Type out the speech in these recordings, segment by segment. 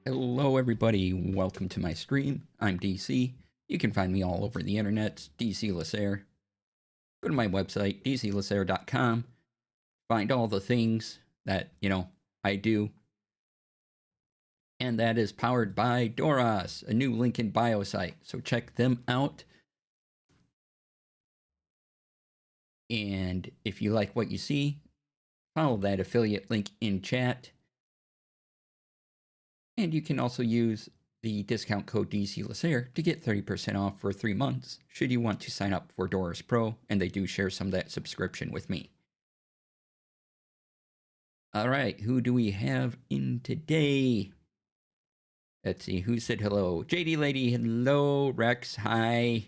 Hello everybody, welcome to my stream. I'm DC. You can find me all over the internet, DC Lasair. Go to my website, dclasair.com. Find all the things that, I do. And that is powered by Doros, a new link in bio site. So check them out. And if you like what you see, follow that affiliate link in chat. And you can also use the discount code DC Lasair to get 30% off for 3 months should you want to sign up for Doros Pro, and they do share some of that subscription with me. All right, who do we have in today? Let's see, who said hello? JD Lady, hello. Rex, hi.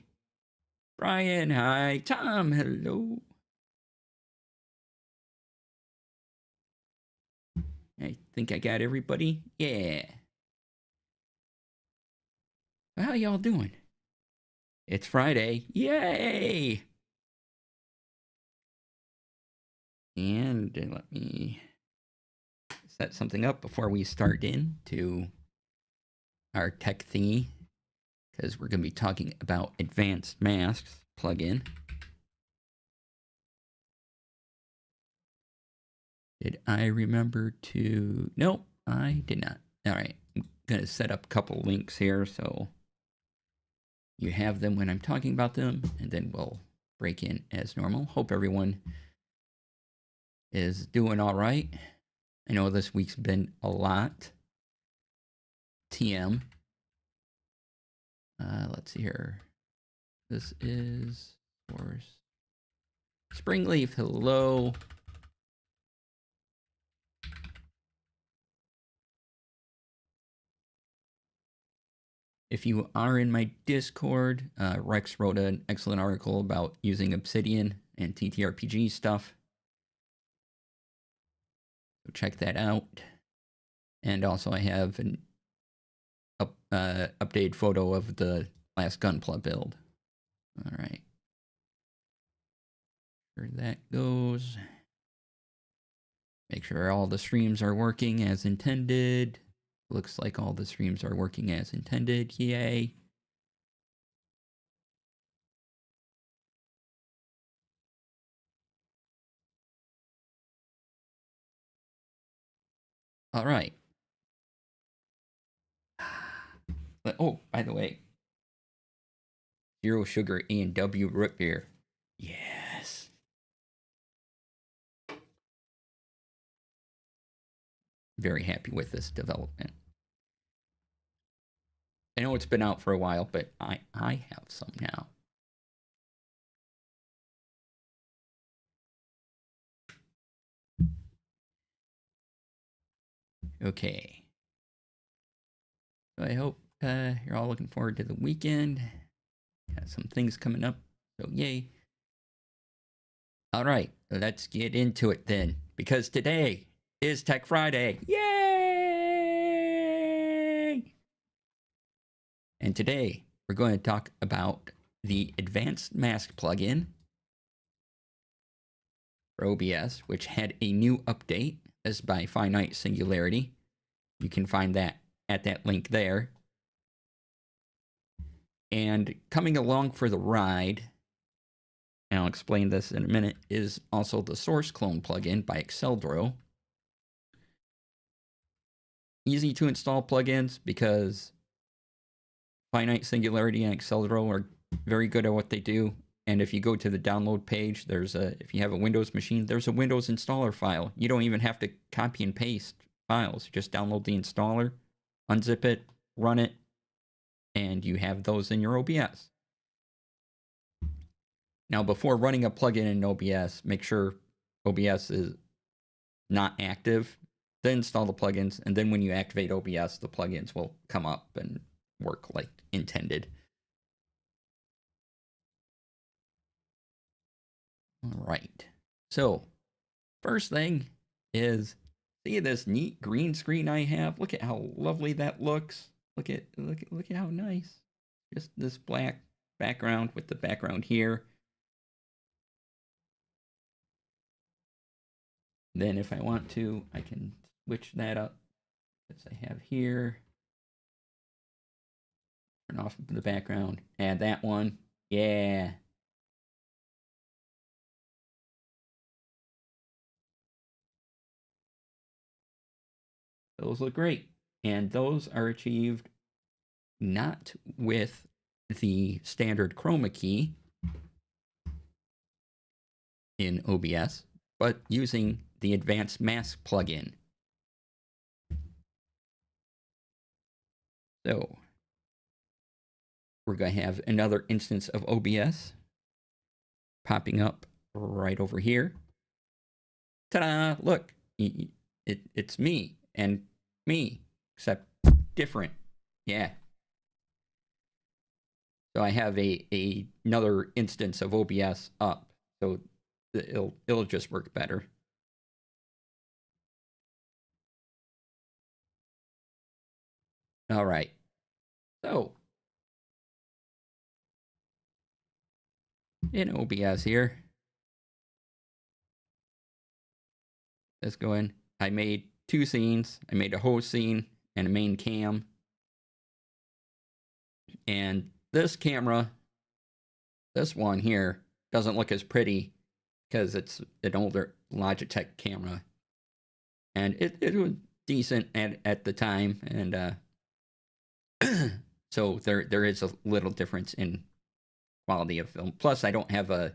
Brian, hi. Tom, hello. I think I got everybody. Yeah. How y'all doing? It's Friday. Yay! And let me set something up before we start into our tech thingy, because we're going to be talking about advanced masks plugin. Did I remember to? Nope, I did not. All right, I'm going to set up a couple links here so you have them when I'm talking about them, and then we'll break in as normal. Hope everyone is doing all right. I know this week's been a lot. TM. Let's see here. This is, of course, Springleaf. Hello. If you are in my Discord, Rex wrote an excellent article about using Obsidian and TTRPG stuff. So check that out. And also I have an updated photo of the last Gunpla build. All right. Where that goes. Make sure all the streams are working as intended. Looks like all the streams are working as intended. Yay. All right. Oh, by the way, Zero Sugar A&W root beer. Yes. Very happy with this development. I know it's been out for a while, but I have some now. Okay. So I hope you're all looking forward to the weekend. Got some things coming up, so yay. All right, let's get into it then, because today is Tech Friday. Yay! And today we're going to talk about the Advanced Mask plugin for OBS, which had a new update. This is by Finite Singularity. You can find that at that link there. And coming along for the ride, and I'll explain this in a minute, is also the Source Clone plugin by Exceldro. Easy to install plugins because Finite Singularity and Exceldro are very good at what they do. And if you go to the download page, if you have a Windows machine, there's a Windows installer file. You don't even have to copy and paste files. Just download the installer, unzip it, run it, and you have those in your OBS. Now, before running a plugin in OBS, make sure OBS is not active. Then install the plugins, and then when you activate OBS, the plugins will come up and work like intended. All right. So, first thing is, see this neat green screen I have? Look at how lovely that looks. Look at how nice. Just this black background with the background here. Then if I want to, I can switch that up, as I have here. Turn off the background. Add that one. Yeah. Those look great. And those are achieved not with the standard chroma key in OBS, but using the advanced mask plugin. So we're going to have another instance of OBS popping up right over here. Ta-da! Look, it's me and me, except different. Yeah. So I have another instance of OBS up, so it'll just work better. All right. So in OBS here, let's go in. I made two scenes. I made a host scene and a main cam. And this camera, this one here, doesn't look as pretty because it's an older Logitech camera. And it was decent at the time. And so there is a little difference in quality of film. Plus, I don't have a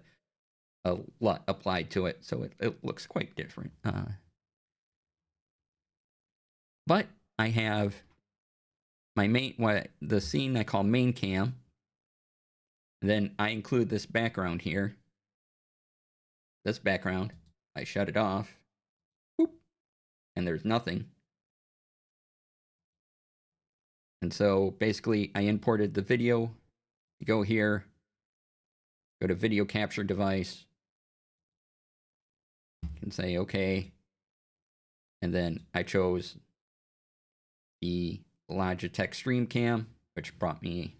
lot applied to it, so it looks quite different. But I have my the scene I call main cam. Then I include this background here. This background, I shut it off. Boop, and there's nothing. And so basically I imported the video. You go here, go to video capture device. You can say okay. And then I chose the Logitech Stream Cam, which brought me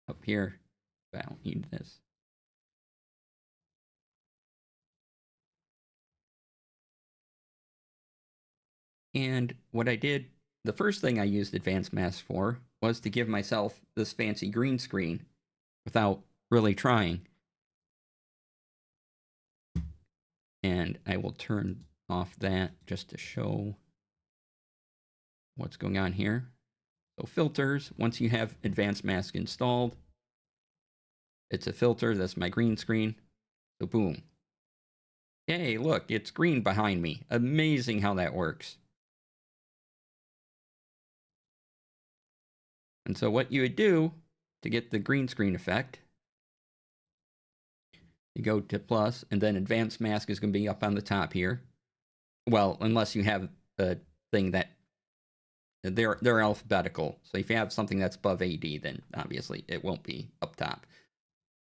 up here. But I don't need this. And what I did, the first thing I used Advanced Mask for was to give myself this fancy green screen without really trying. And I will turn off that just to show what's going on here. So filters, once you have Advanced Mask installed, it's a filter. That's my green screen. So boom. Hey, look, it's green behind me. Amazing how that works. And so what you would do to get the green screen effect, you go to plus, and then Advanced Mask is going to be up on the top here. Well, unless you have a thing that they're alphabetical. So if you have something that's above AD, then obviously it won't be up top.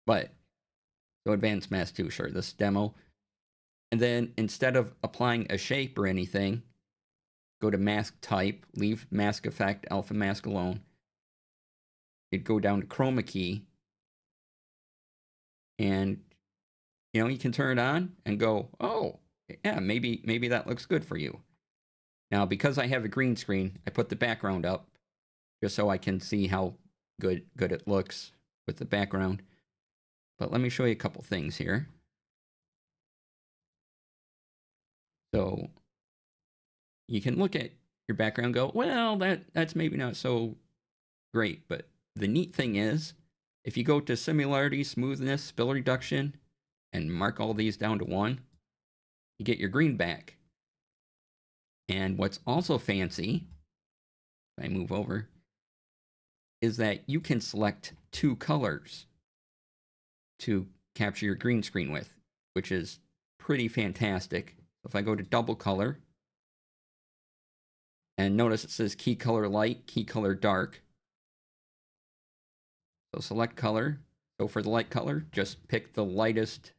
But so Advanced Mask 2, sure, this demo. And then instead of applying a shape or anything, go to mask type, leave mask effect, alpha mask alone. You'd go down to chroma key, and you can turn it on and go, oh yeah, maybe that looks good for you. Now because I have a green screen, I put the background up just so I can see how good it looks with the background. But let me show you a couple things here. So you can look at your background and go, well, that's maybe not so great. But the neat thing is, if you go to similarity, smoothness, spill reduction, and mark all these down to 1, you get your green back. And what's also fancy, if I move over, is that you can select 2 colors to capture your green screen with, which is pretty fantastic. If I go to double color, and notice it says key color light, key color dark. So select color. So for the light color, just pick the lightest,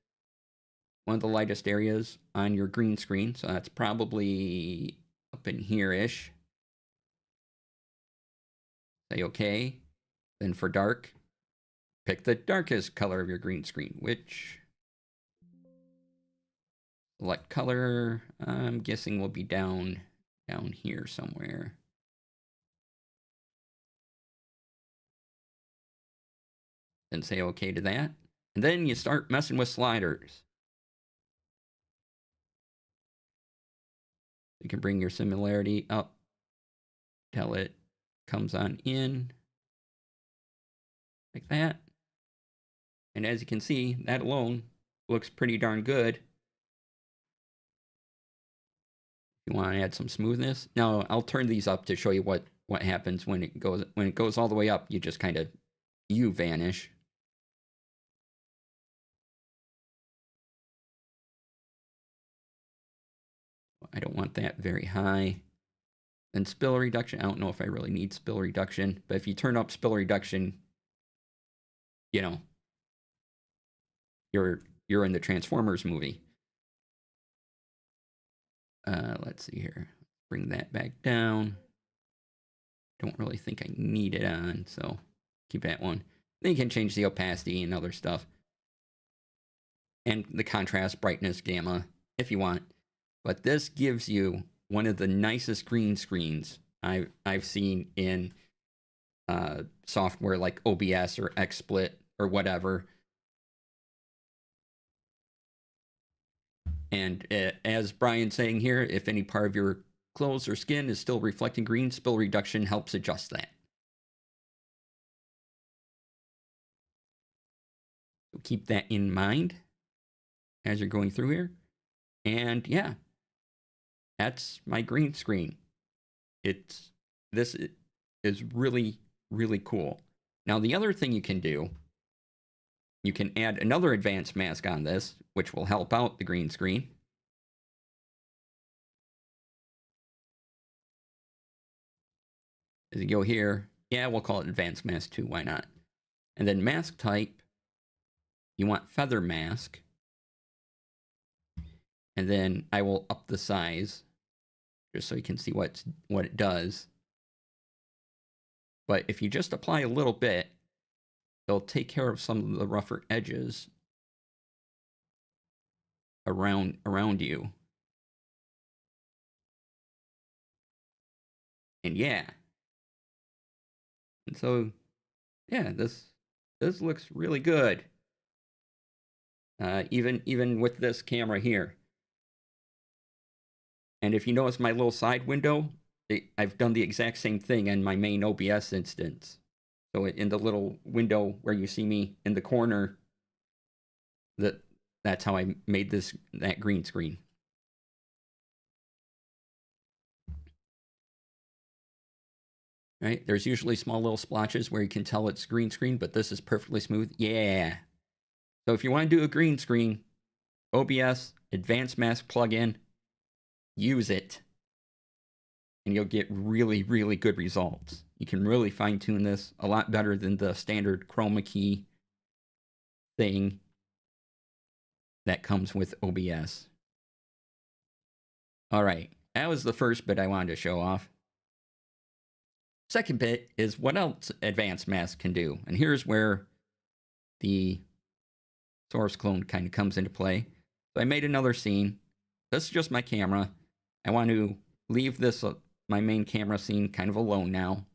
one of the lightest areas on your green screen. So that's probably up in here-ish. Say okay. Then for dark, pick the darkest color of your green screen, which select color, I'm guessing will be down here somewhere. and say okay to that. And then you start messing with sliders. You can bring your similarity up till it comes on in like that. And as you can see, that alone looks pretty darn good. You want to add some smoothness. Now I'll turn these up to show you what happens when it goes all the way up. You just kind of vanish. I don't want that very high. And spill reduction, I don't know if I really need spill reduction, but if you turn up spill reduction, you know, you're in the Transformers movie. Let's see here. Bring that back down. Don't really think I need it on, so keep that one. Then you can change the opacity and other stuff. And the contrast, brightness, gamma, if you want. But this gives you one of the nicest green screens I've seen in software like OBS or XSplit or whatever. And as Brian's saying here, if any part of your clothes or skin is still reflecting green, spill reduction helps adjust that. So keep that in mind as you're going through here. And yeah, that's my green screen. This is really, really cool. Now, the other thing you can do, you can add another advanced mask on this, which will help out the green screen. As you go here, yeah, we'll call it advanced mask 2, why not? And then mask type, you want feather mask. And then I will up the size just so you can see what it does. But if you just apply a little bit, it'll take care of some of the rougher edges around you. And yeah. And so, yeah, this looks really good. Even with this camera here. And if you notice my little side window, I've done the exact same thing in my main OBS instance. So in the little window where you see me in the corner, that's how I made that green screen. Right? There's usually small little splotches where you can tell it's green screen, but this is perfectly smooth. Yeah. So if you want to do a green screen, OBS, Advanced Mask plugin, use it. And you'll get really, really good results. You can really fine tune this a lot better than the standard chroma key thing that comes with OBS. All right, that was the first bit I wanted to show off. Second bit is what else Advanced Mask can do. And here's where the source clone kind of comes into play. So I made another scene. This is just my camera. I want to leave this my main camera scene kind of alone now,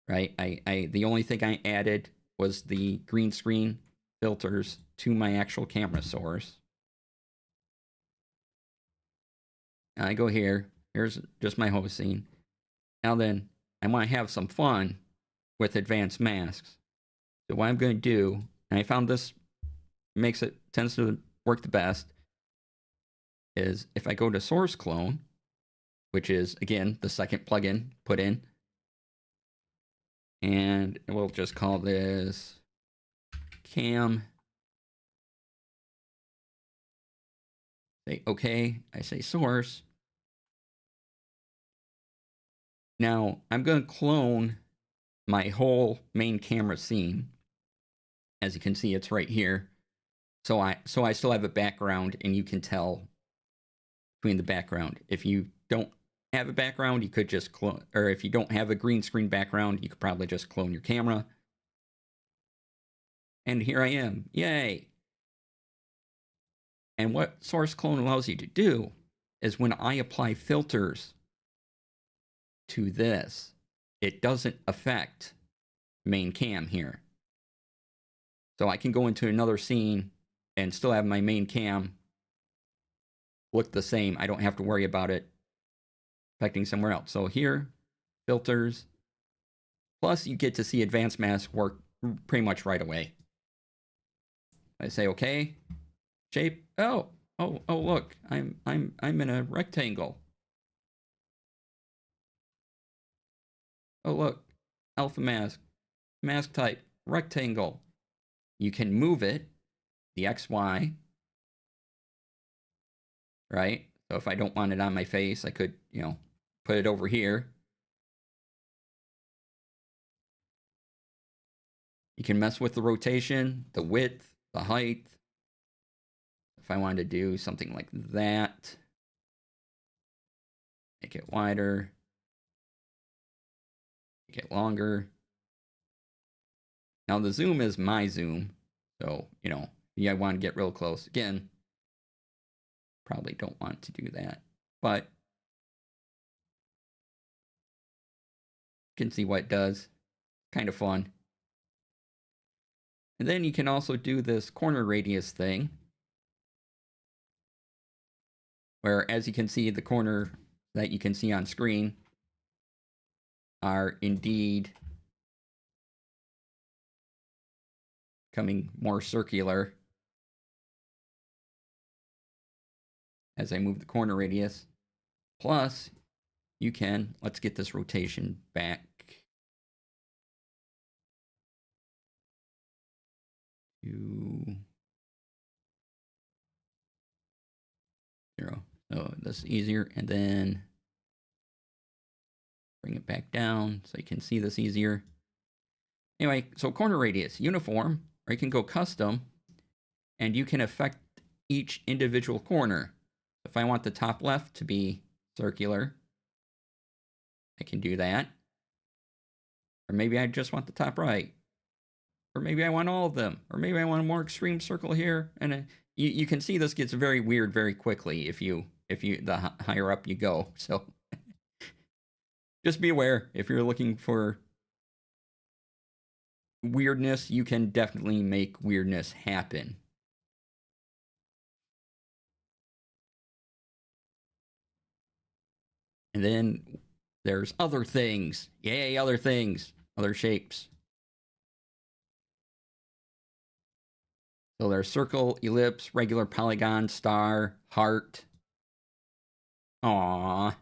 right? The only thing I added was the green screen filters to my actual camera source. And I go here. Here's just my whole scene. Now then, I want to have some fun with advanced masks. So what I'm going to do, and I found this tends to work the best, is if I go to source clone, which is, again, the second plugin put in. And we'll just call this cam. Say okay, I say source. Now, I'm going to clone my whole main camera scene. As you can see, it's right here. So I still have a background, and you can tell between the background. If you don't have a background, you could just clone, or if you don't have a green screen background, you could probably just clone your camera. And here I am, yay. And what source clone allows you to do is when I apply filters to this, it doesn't affect main cam here. So I can go into another scene and still have my main cam look the same. I don't have to worry about it affecting somewhere else. So here, filters. Plus, you get to see advanced mask work pretty much right away. I say okay, shape. Oh, look, I'm in a rectangle. Oh, look, alpha mask, mask type, rectangle. You can move it, the XY, right? So if I don't want it on my face, I could, put it over here. You can mess with the rotation, the width, the height. If I wanted to do something like that, make it wider, make it longer. Now the zoom is my zoom. So, I want to get real close. Again, probably don't want to do that. But you can see what it does. Kind of fun. And then you can also do this corner radius thing, where as you can see, the corner that you can see on screen are indeed becoming more circular as I move the corner radius. Plus, you can, let's get this rotation back to 0. So this is easier, and then bring it back down so you can see this easier. Anyway, so corner radius, uniform, or you can go custom, and you can affect each individual corner. If I want the top left to be circular, I can do that. Or maybe I just want the top right. Or maybe I want all of them. Or maybe I want a more extreme circle here. And you can see this gets very weird very quickly if you the higher up you go. So just be aware, if you're looking for weirdness, you can definitely make weirdness happen. And then there's other things. Yay, other things. Other shapes. So there's circle, ellipse, regular polygon, star, heart. Aww. You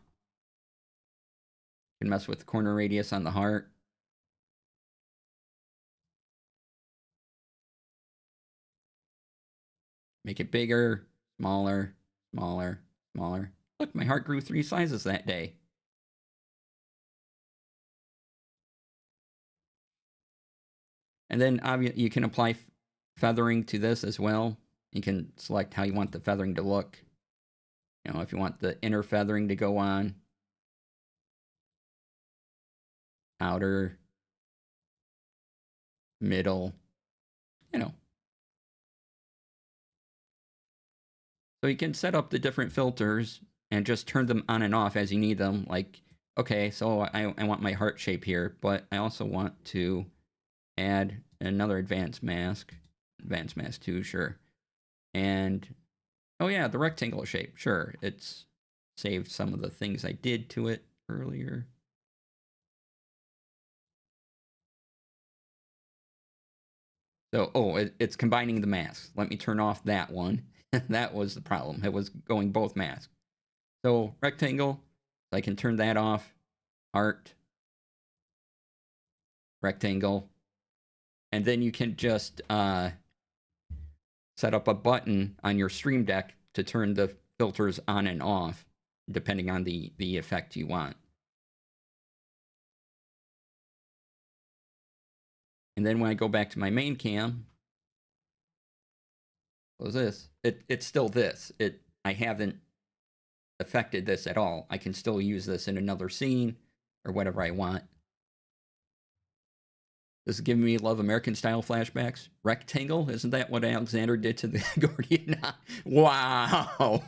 can mess with the corner radius on the heart. Make it bigger, smaller, smaller, smaller. Look, my heart grew 3 sizes that day. And then you can apply feathering to this as well. You can select how you want the feathering to look. If you want the inner feathering to go on, outer, middle, So you can set up the different filters and just turn them on and off as you need them. Like, okay, so I want my heart shape here, but I also want to add another advanced mask 2, sure. And, oh yeah, the rectangle shape, sure. It's saved some of the things I did to it earlier. So, it's combining the masks. Let me turn off that one. That was the problem. It was going both masks. So, rectangle, I can turn that off. Heart, rectangle. And then you can just set up a button on your Stream Deck to turn the filters on and off, depending on the effect you want. And then when I go back to my main cam, close this. It's still this. I haven't affected this at all. I can still use this in another scene or whatever I want. This is giving me Love American style flashbacks. Rectangle, isn't that what Alexander did to the Gordian? Wow.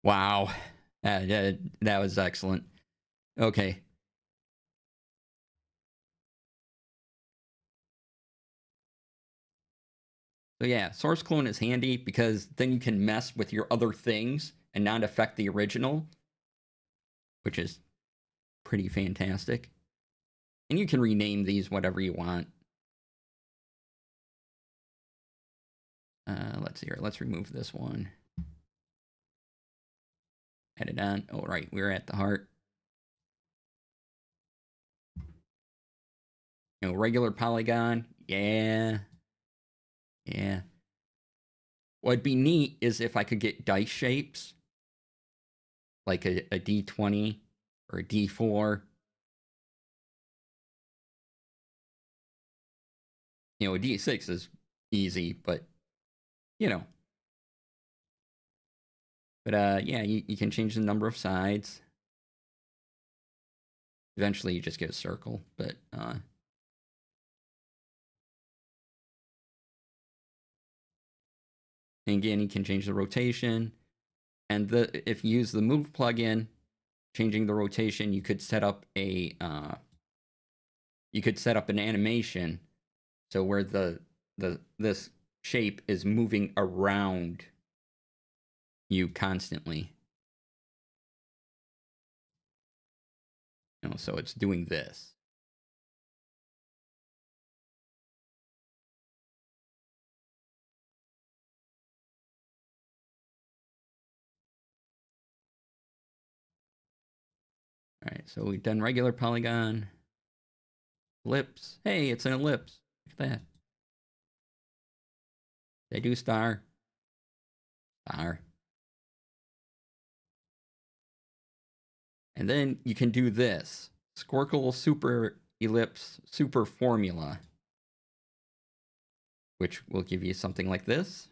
Wow. That was excellent. Okay. So yeah, source clone is handy because then you can mess with your other things and not affect the original, which is pretty fantastic. And you can rename these whatever you want. Let's see here. Let's remove this one. Add it on. Oh, right. We're at the heart. You know, regular polygon. Yeah. Yeah. What'd be neat is if I could get dice shapes. Like a D20 or a D4. You know, a D6 is easy, but, you know. But, yeah, you can change the number of sides. Eventually, you just get a circle, but, and again, you can change the rotation. And if you use the move plugin, changing the rotation, you could set up an animation, so where this shape is moving around you constantly. You know, so it's doing this. All right, so we've done regular polygon, ellipse. Hey, it's an ellipse. Look at that. They do star. Star. And then you can do this. Squircle super ellipse super formula, which will give you something like this.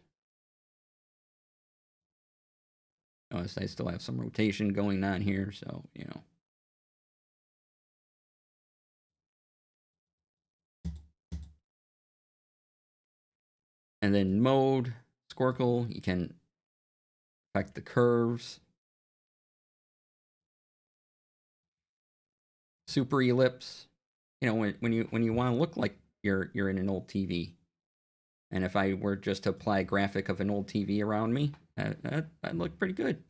Notice I still have some rotation going on here, so, you know. And then mode, Squircle, you can affect the curves. Super ellipse, you know, when you want to look like you're in an old TV. And if I were just to apply a graphic of an old TV around me, that'd look pretty good.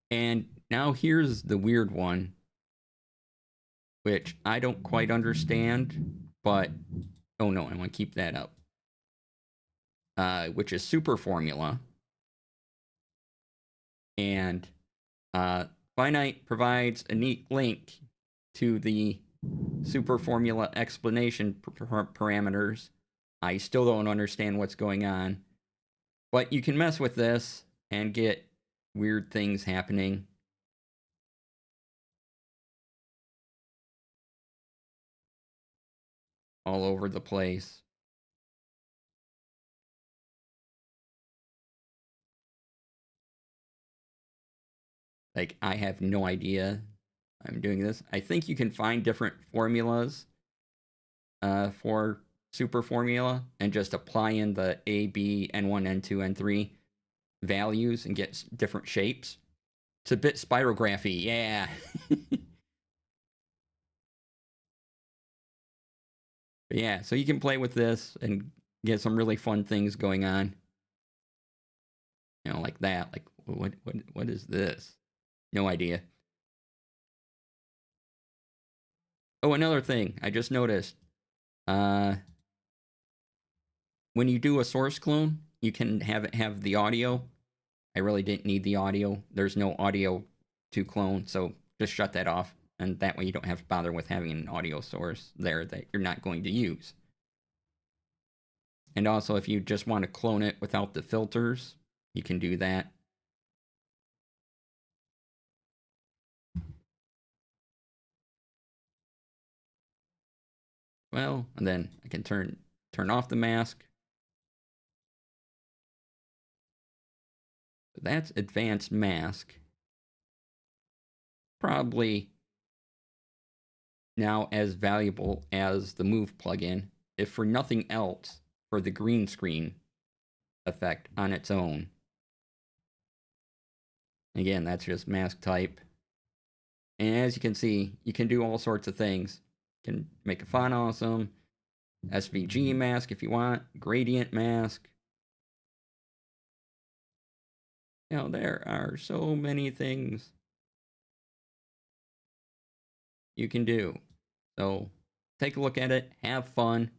And now here's the weird one, which I don't quite understand, but, oh no, I want to keep that up. Which is super formula. And Finite provides a neat link to the super formula explanation parameters. I still don't understand what's going on, but you can mess with this and get weird things happening. All over the place. Like, I have no idea I'm doing this. I think you can find different formulas for super formula and just apply in the A, B, N1, N2, N3 values and get different shapes. It's a bit spirography, yeah. But yeah, so you can play with this and get some really fun things going on. You know, like that. Like, what is this? No idea. Oh, another thing I just noticed. When you do a source clone, you can have it have the audio. I really didn't need the audio. There's no audio to clone, so just shut that off. And that way you don't have to bother with having an audio source there that you're not going to use. And also, if you just want to clone it without the filters, you can do that. Well, and then I can turn off the mask. That's advanced mask. Probably now as valuable as the move plugin, if for nothing else, for the green screen effect on its own. Again, that's just mask type. And as you can see, you can do all sorts of things. You can make a font awesome. SVG mask if you want, gradient mask. You know, there are so many things you can do. So take a look at it, have fun.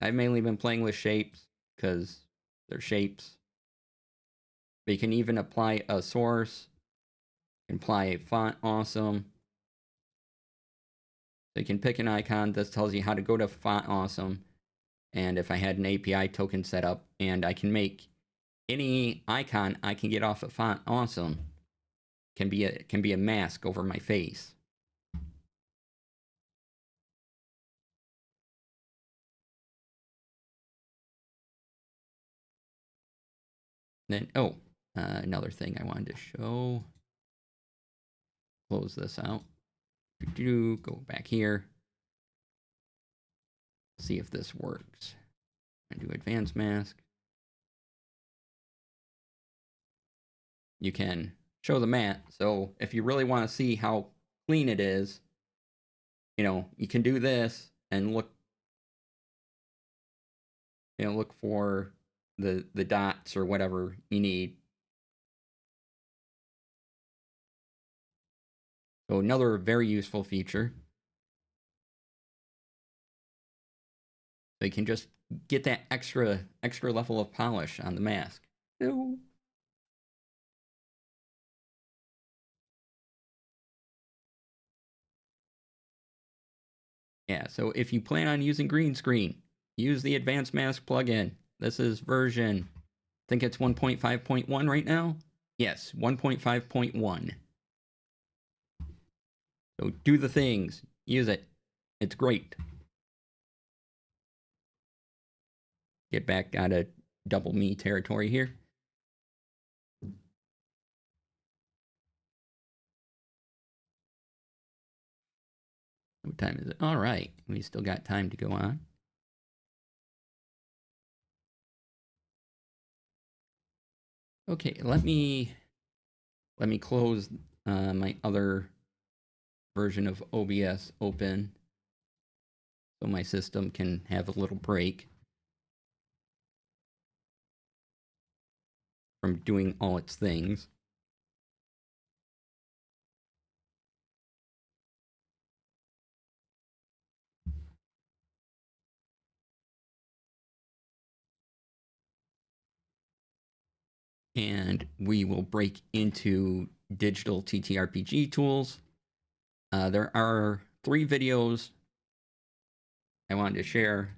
I've mainly been playing with shapes because they're shapes. But you can even apply a source, apply a font awesome. So you can pick an icon. This tells you how to go to font awesome. And if I had an API token set up, and I can make any icon I can get off of font awesome can be a mask over my face. Then another thing I wanted to show. Close this out. Go back here. See if this works. And do advanced mask. You can show the mat. So if you really want to see how clean it is, you know, you can do this and look, you know, look for the dots or whatever you need. So another very useful feature. So you can just get that extra level of polish on the mask. Ew. Yeah, so if you plan on using green screen, use the advanced mask plugin. This is version, I think it's 1.5.1 right now. Yes, 1.5.1. So do the things, use it. It's great. Get back out of double me territory here. What time is it? All right, we still got time to go on. Okay, let me close my other version of OBS open so my system can have a little break from doing all its things. And we will break into digital TTRPG tools. There are 3 videos I wanted to share,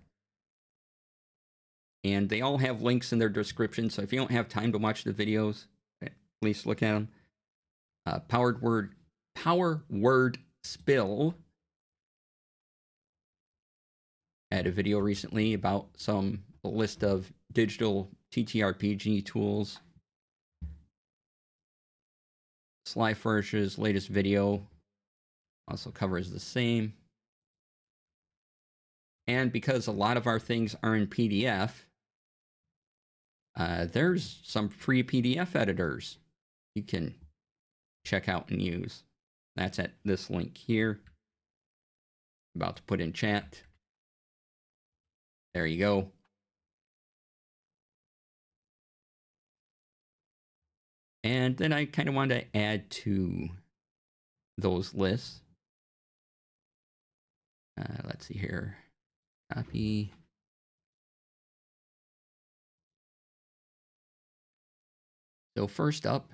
and they all have links in their description. So if you don't have time to watch the videos, at least look at them. Power Word Spill had a video recently about a list of digital TTRPG tools. Slyfursh's latest video also covers the same. And because a lot of our things are in PDF, there's some free PDF editors you can check out and use. That's at this link here. About to put in chat. There you go. And then I kind of wanted to add to those lists. Let's see here. Copy. So first up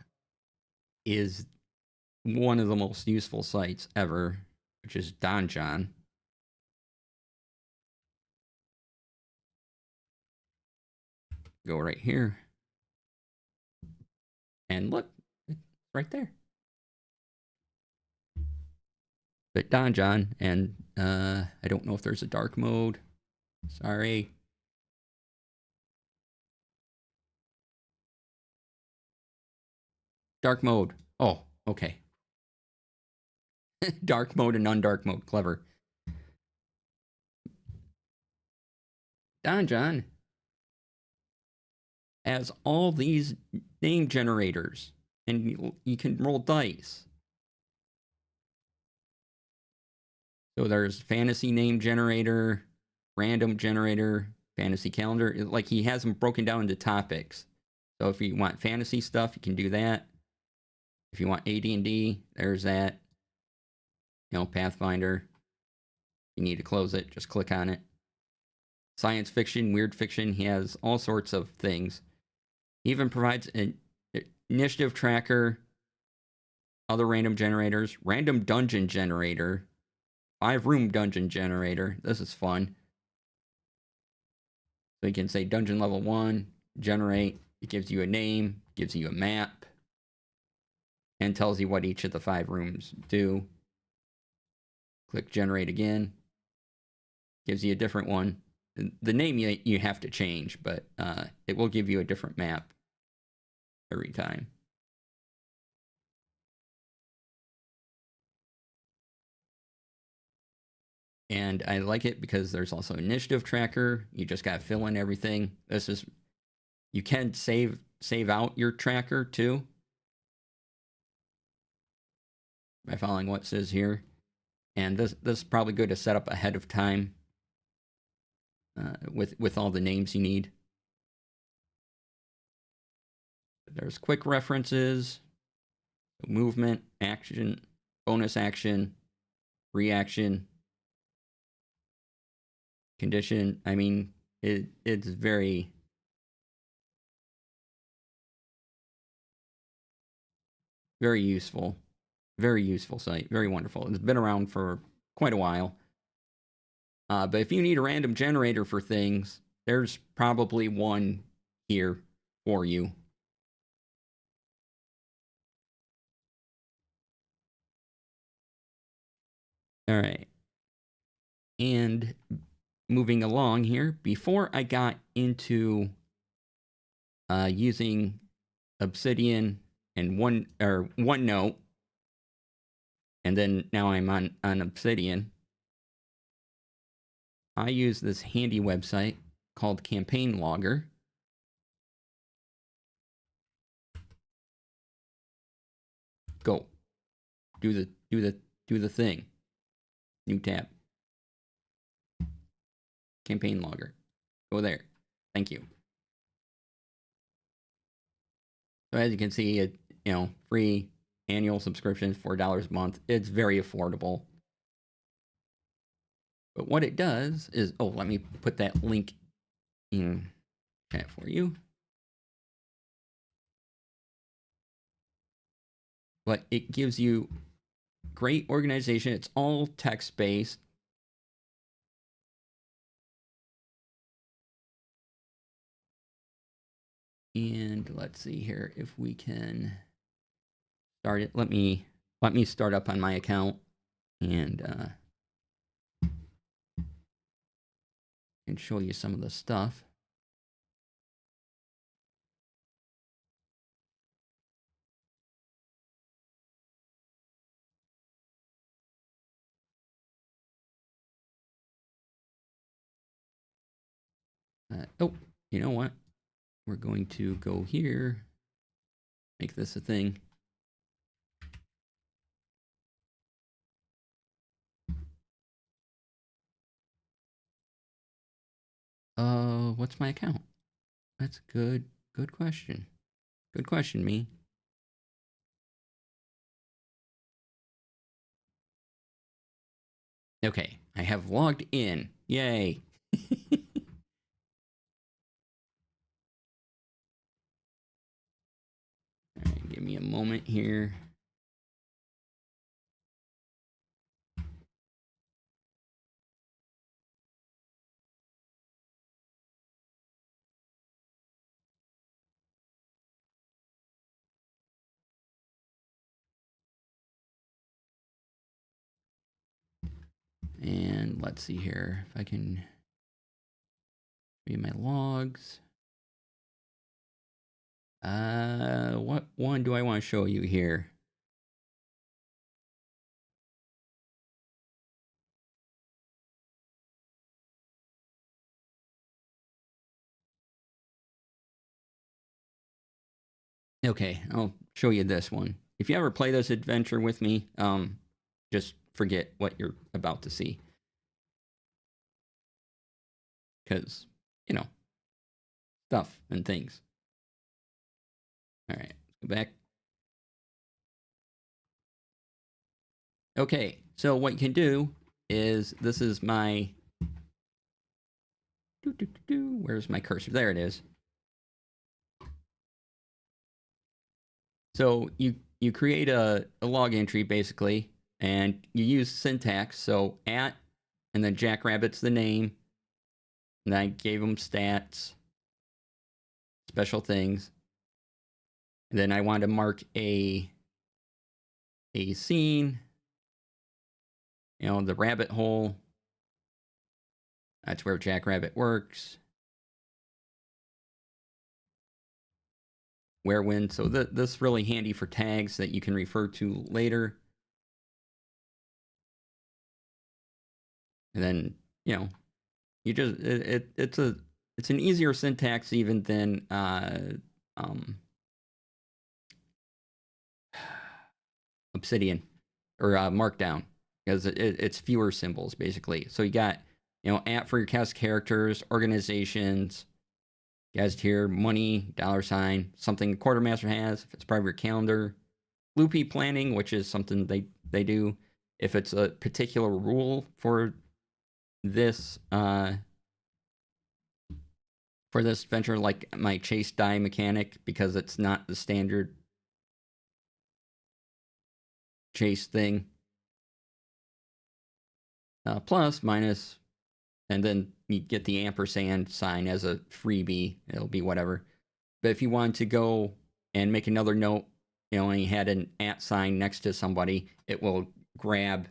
is one of the most useful sites ever, which is Donjon. Go right here. And look, it's right there. But Donjon, and I don't know if there's a dark mode. Sorry. Dark mode. Oh, okay. Dark mode and undark mode. Clever. Donjon has all these name generators, and you can roll dice. So there's fantasy name generator, random generator, fantasy calendar. Like he has them broken down into topics. So if you want fantasy stuff, you can do that. If you want AD&D, there's that. You know, Pathfinder. You need to close it, just click on it. Science fiction, weird fiction, he has all sorts of things. He even provides an initiative tracker, other random generators, random dungeon generator, 5-room dungeon generator. This is fun. So you can say dungeon level 1, generate. It gives you a name, gives you a map, and tells you what each of the 5 rooms do. Click generate again. Gives you a different one. The name you have to change, but it will give you a different map every time. And I like it because there's also initiative tracker. You just got to fill in everything. This is, you can save out your tracker too by following what it says here. And this is probably good to set up ahead of time with all the names you need. There's quick references, movement, action, bonus action, reaction, condition. I mean, it's very useful. Very useful site. Very wonderful. It's been around for quite a while. But if you need a random generator for things, there's probably one here for you. All right. And moving along here, before I got into using Obsidian and OneNote, and then now I'm on Obsidian, I use this handy website called Campaign Logger. Go. Do the thing. New tab. Campaign Logger. Go there. Thank you. So as you can see, it, free annual subscription, $4 a month. It's very affordable. But what it does is, let me put that link in chat for you. But it gives you great organization. It's all text-based. And let's see here if we can start it. Let me start up on my account and show you some of the stuff. You know what? We're going to go here, make this a thing. What's my account? That's good. Good question. Good question, me. Okay, I have logged in. Yay. All right, give me a moment here. And let's see here if I can read my logs. What one do I want to show you here? Okay, I'll show you this one. If you ever play this adventure with me, just forget what you're about to see. Because, you know, stuff and things. All right, let's go back. Okay, so what you can do is, this is my, where's my cursor? There it is. So you create a log entry basically, and you use syntax. So at, and then Jackrabbit's the name, and I gave them stats, special things, and then I want to mark a scene. You know, the rabbit hole. That's where Jackrabbit works. Where, when. So this is really handy for tags that you can refer to later. And then, you know, you just it's an easier syntax even than Obsidian or Markdown, because it's fewer symbols basically. So you got, you know, at for your cast characters, organizations, guys tier, money, $, something quartermaster has if it's part of your calendar, loopy planning, which is something they do if it's a particular rule for this adventure, like my chase die mechanic, because it's not the standard chase thing. Plus, minus, and then you get the ampersand sign as a freebie. It'll be whatever. But if you want to go and make another note, you know, and you had an @ sign next to somebody, it will grab.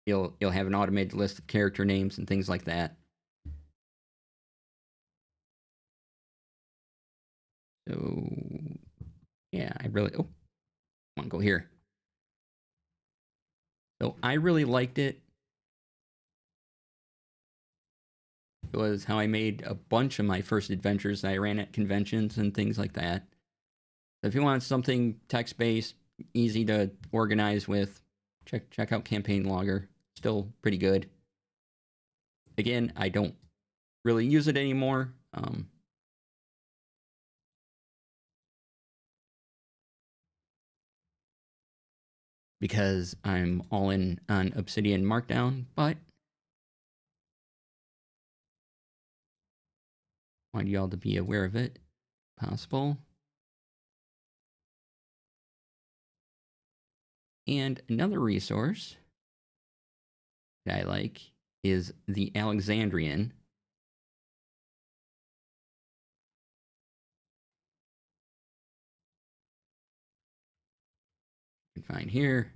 You'll have an automated list of character names and things like that. So yeah, I really want to go here. So I really liked it. It was how I made a bunch of my first adventures that I ran at conventions and things like that. So if you want something text-based, easy to organize with, check out Campaign Logger. Still pretty good. Again, I don't really use it anymore. Because I'm all in on Obsidian Markdown, but I want y'all to be aware of it, possible. And another resource that I like is the Alexandrian. You can find here.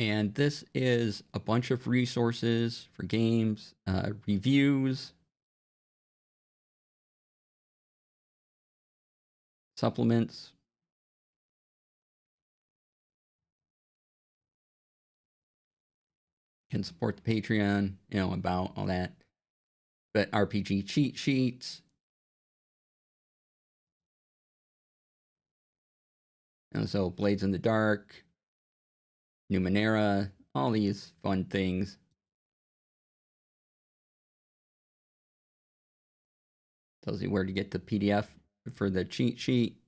And this is a bunch of resources for games, reviews, supplements. Can support the Patreon, you know, about all that. But RPG cheat sheets. And so Blades in the Dark, Numenera, all these fun things. Tells you where to get the PDF for the cheat sheet.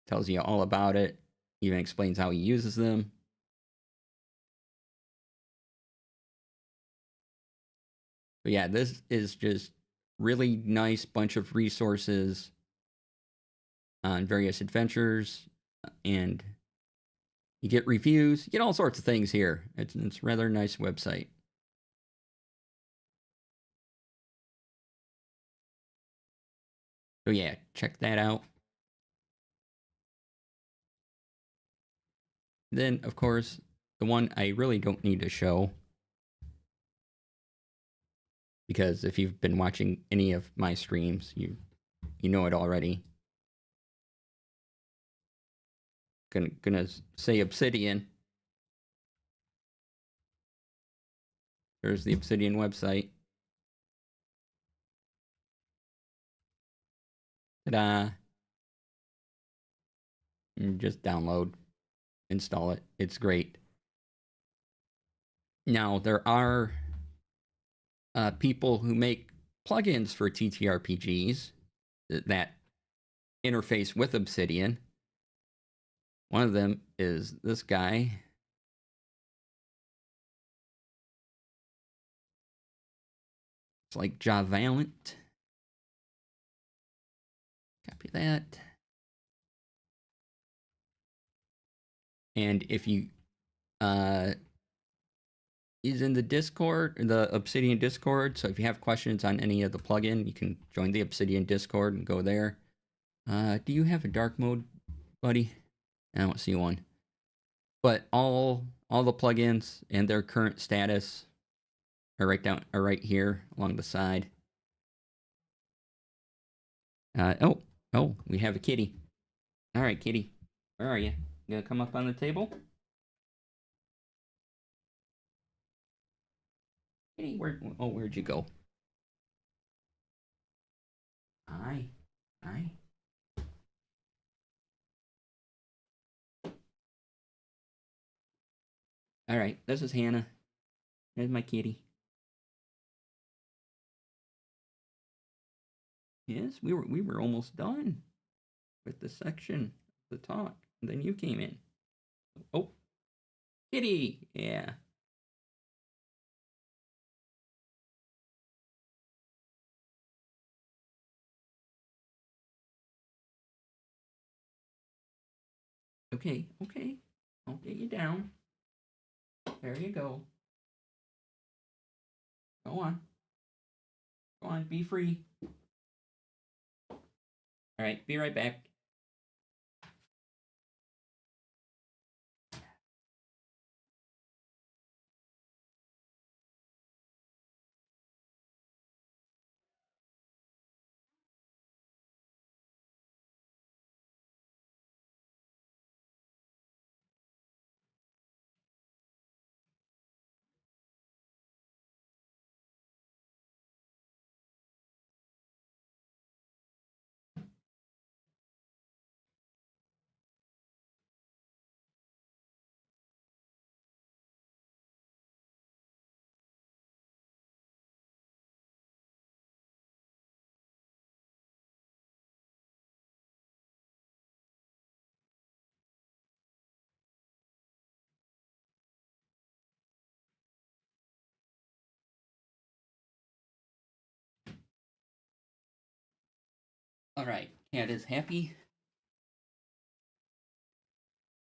Tells you all about it. Even explains how he uses them. But yeah, this is just really nice bunch of resources on various adventures, and you get reviews, you get all sorts of things here. It's a rather nice website. So yeah, check that out. Then, of course, the one I really don't need to show, because if you've been watching any of my streams, you know it already. Gonna say Obsidian. There's the Obsidian website. Ta-da! And just download, install it. It's great. Now, there are people who make plugins for TTRPGs that interface with Obsidian. One of them is this guy. It's like Javalent. Copy that. And if you is in the Discord, the Obsidian Discord. So if you have questions on any of the plugin, you can join the Obsidian Discord and go there. Do you have a dark mode, buddy? I don't see one. But all the plugins and their current status are right here along the side. Oh, we have a kitty. All right, kitty, where are you? You gonna come up on the table? Kitty, where'd you go? Hi. All right, this is Hannah. There's my kitty. Yes, we were almost done with the section, the talk, and then you came in. Oh, kitty, yeah. Okay, I'll get you down. There you go. Go on, be free. All right, be right back. All right, cat is happy.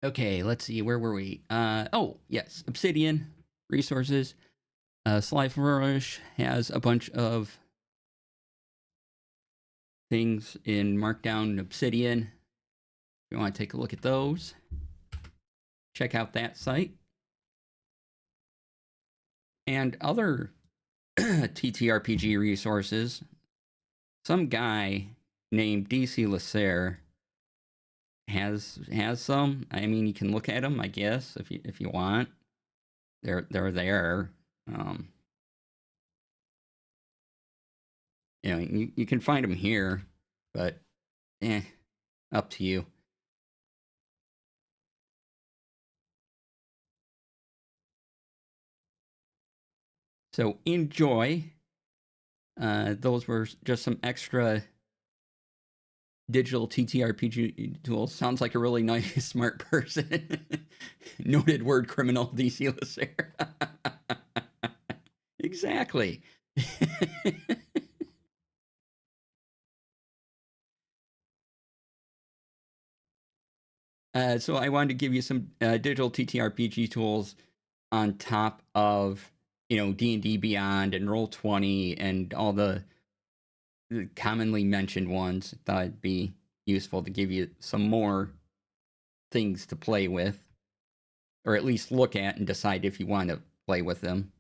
Okay, let's see, where were we? Oh, yes, Obsidian resources. Sly Flourish has a bunch of things in Markdown and Obsidian. If you want to take a look at those, check out that site. And other TTRPG resources. Some guy named DC Lasair has some. I mean, you can look at them, I guess, if you want. They're there. You know, you can find them here, but up to you. So enjoy. Those were just some extra digital TTRPG tools. Sounds like a really nice, smart person. Noted word criminal, DC Lasair. Exactly. So I wanted to give you some digital TTRPG tools on top of, you know, D&D Beyond and Roll20 and all the commonly mentioned ones. I thought it'd be useful to give you some more things to play with, or at least look at and decide if you want to play with them,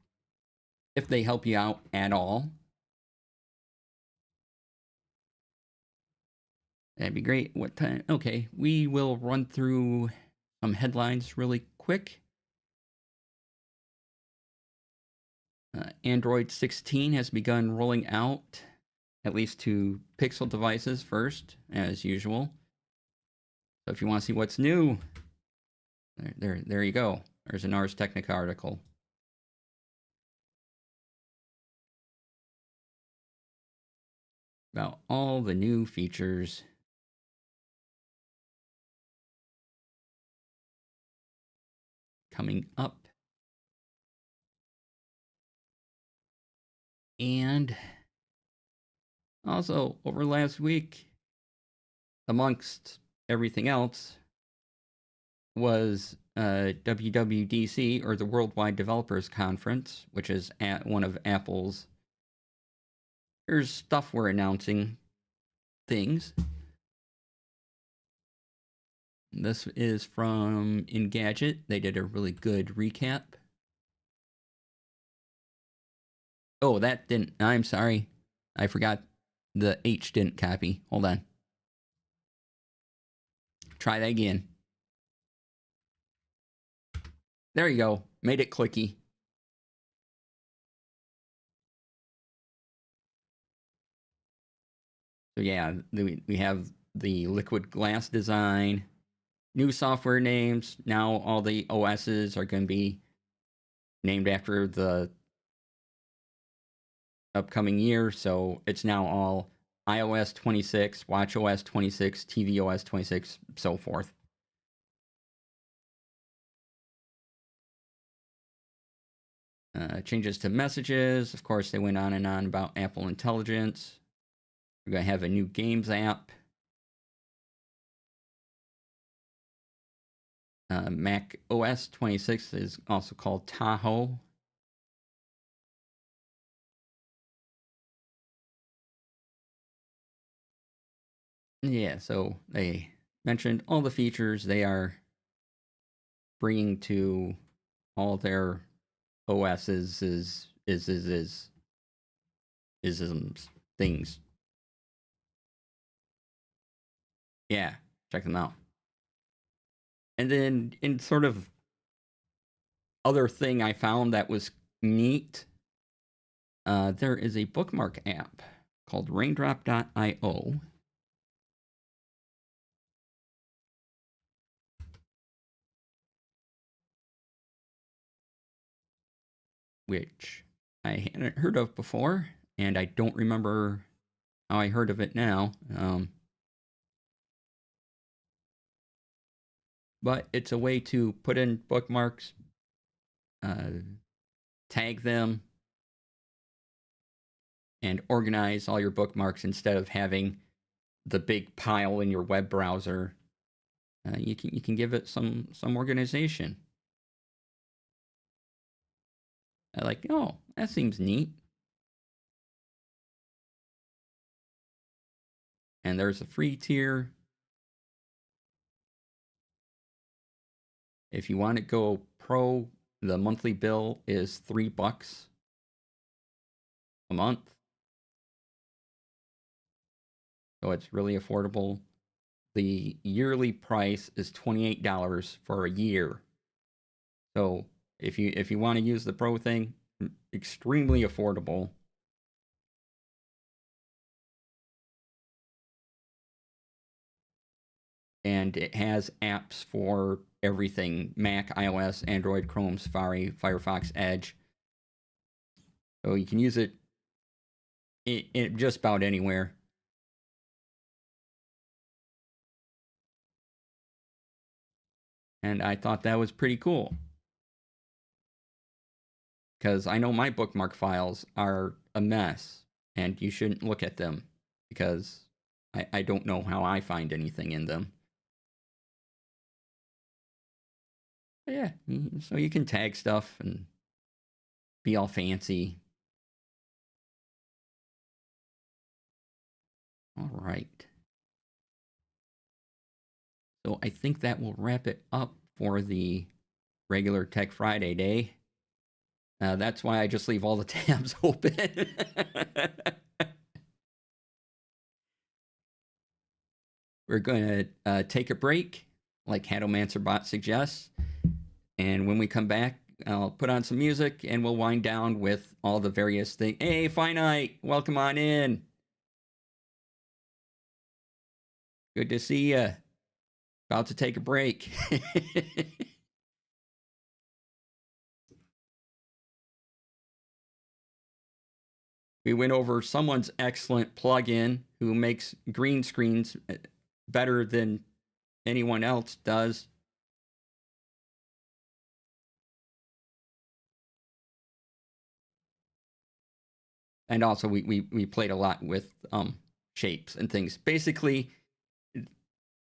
if they help you out at all. That'd be great. What time? Okay, we will run through some headlines really quick. Android 16 has begun rolling out at least to Pixel devices first, as usual. So if you want to see what's new, there you go. There's an Ars Technica article. About all the new features. Coming up. And also, over last week, amongst everything else, was WWDC, or the Worldwide Developers Conference, which is at one of Apple's. There's stuff we're announcing things. This is from Engadget. They did a really good recap. Oh, that didn't. I'm sorry. I forgot the H didn't copy. Hold on. Try that again. There you go. Made it clicky. So yeah, we have the liquid glass design, new software names. Now all the OSs are going to be named after the upcoming year. So it's now all iOS 26, watchOS 26, tvOS 26, so forth. Changes to messages. Of course, they went on and on about Apple Intelligence. We're going to have a new games app. Mac OS 26 is also called Tahoe. Yeah, so they mentioned all the features they are bringing to all their OSs things. Yeah, check them out. And then in sort of other thing I found that was neat, there is a bookmark app called Raindrop.io. Which I hadn't heard of before, and I don't remember how I heard of it now. But it's a way to put in bookmarks, tag them, and organize all your bookmarks instead of having the big pile in your web browser. You can give it some organization. I like, oh, that seems neat. And there's a free tier. If you want to go pro, the monthly bill is $3 a month. So it's really affordable. The yearly price is $28 for a year. So if you want to use the pro thing, extremely affordable. And it has apps for everything: Mac, iOS, Android, Chrome, Safari, Firefox, Edge. So you can use it in just about anywhere. And I thought that was pretty cool. Because I know my bookmark files are a mess, and you shouldn't look at them, because I don't know how I find anything in them. But yeah, so you can tag stuff and be all fancy. All right. So I think that will wrap it up for the regular Tech Friday day. That's why I just leave all the tabs open. We're going to take a break, like Hatomancerbot suggests. And when we come back, I'll put on some music and we'll wind down with all the various things. Hey, Finite, welcome on in. Good to see you. About to take a break. We went over someone's excellent plugin who makes green screens better than anyone else does. And also we played a lot with shapes and things. Basically,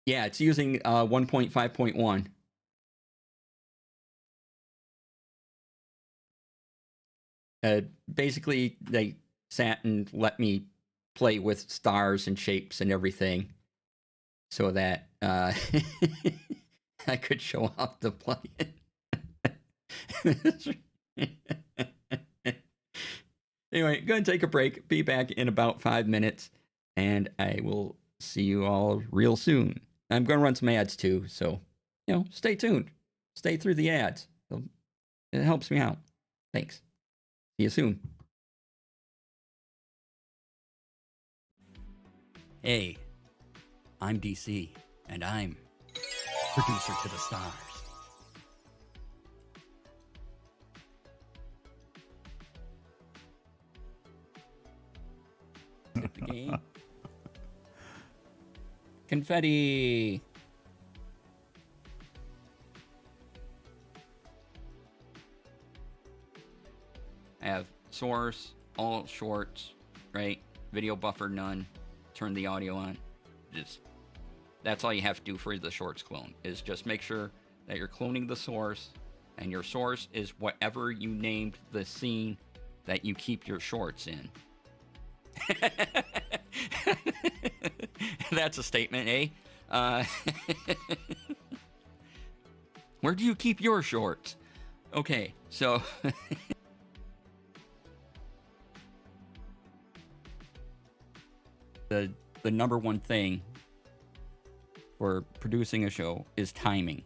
yeah, it's using 1.5.1. Basically, they sat and let me play with stars and shapes and everything so that I could show off the plugin. Anyway, go and take a break. Be back in about 5 minutes, and I will see you all real soon. I'm going to run some ads too, so, stay tuned. Stay through the ads. It helps me out. Thanks. See you soon. Hey, I'm DC, and I'm producer to the stars. Skip the game. Confetti. I have source, all shorts, right? Video buffer none. Turn the audio on. That's all you have to do for the shorts clone, is just make sure that you're cloning the source, and your source is whatever you named the scene that you keep your shorts in. That's a statement, eh? Where do you keep your shorts? Okay, so the number one thing for producing a show is timing,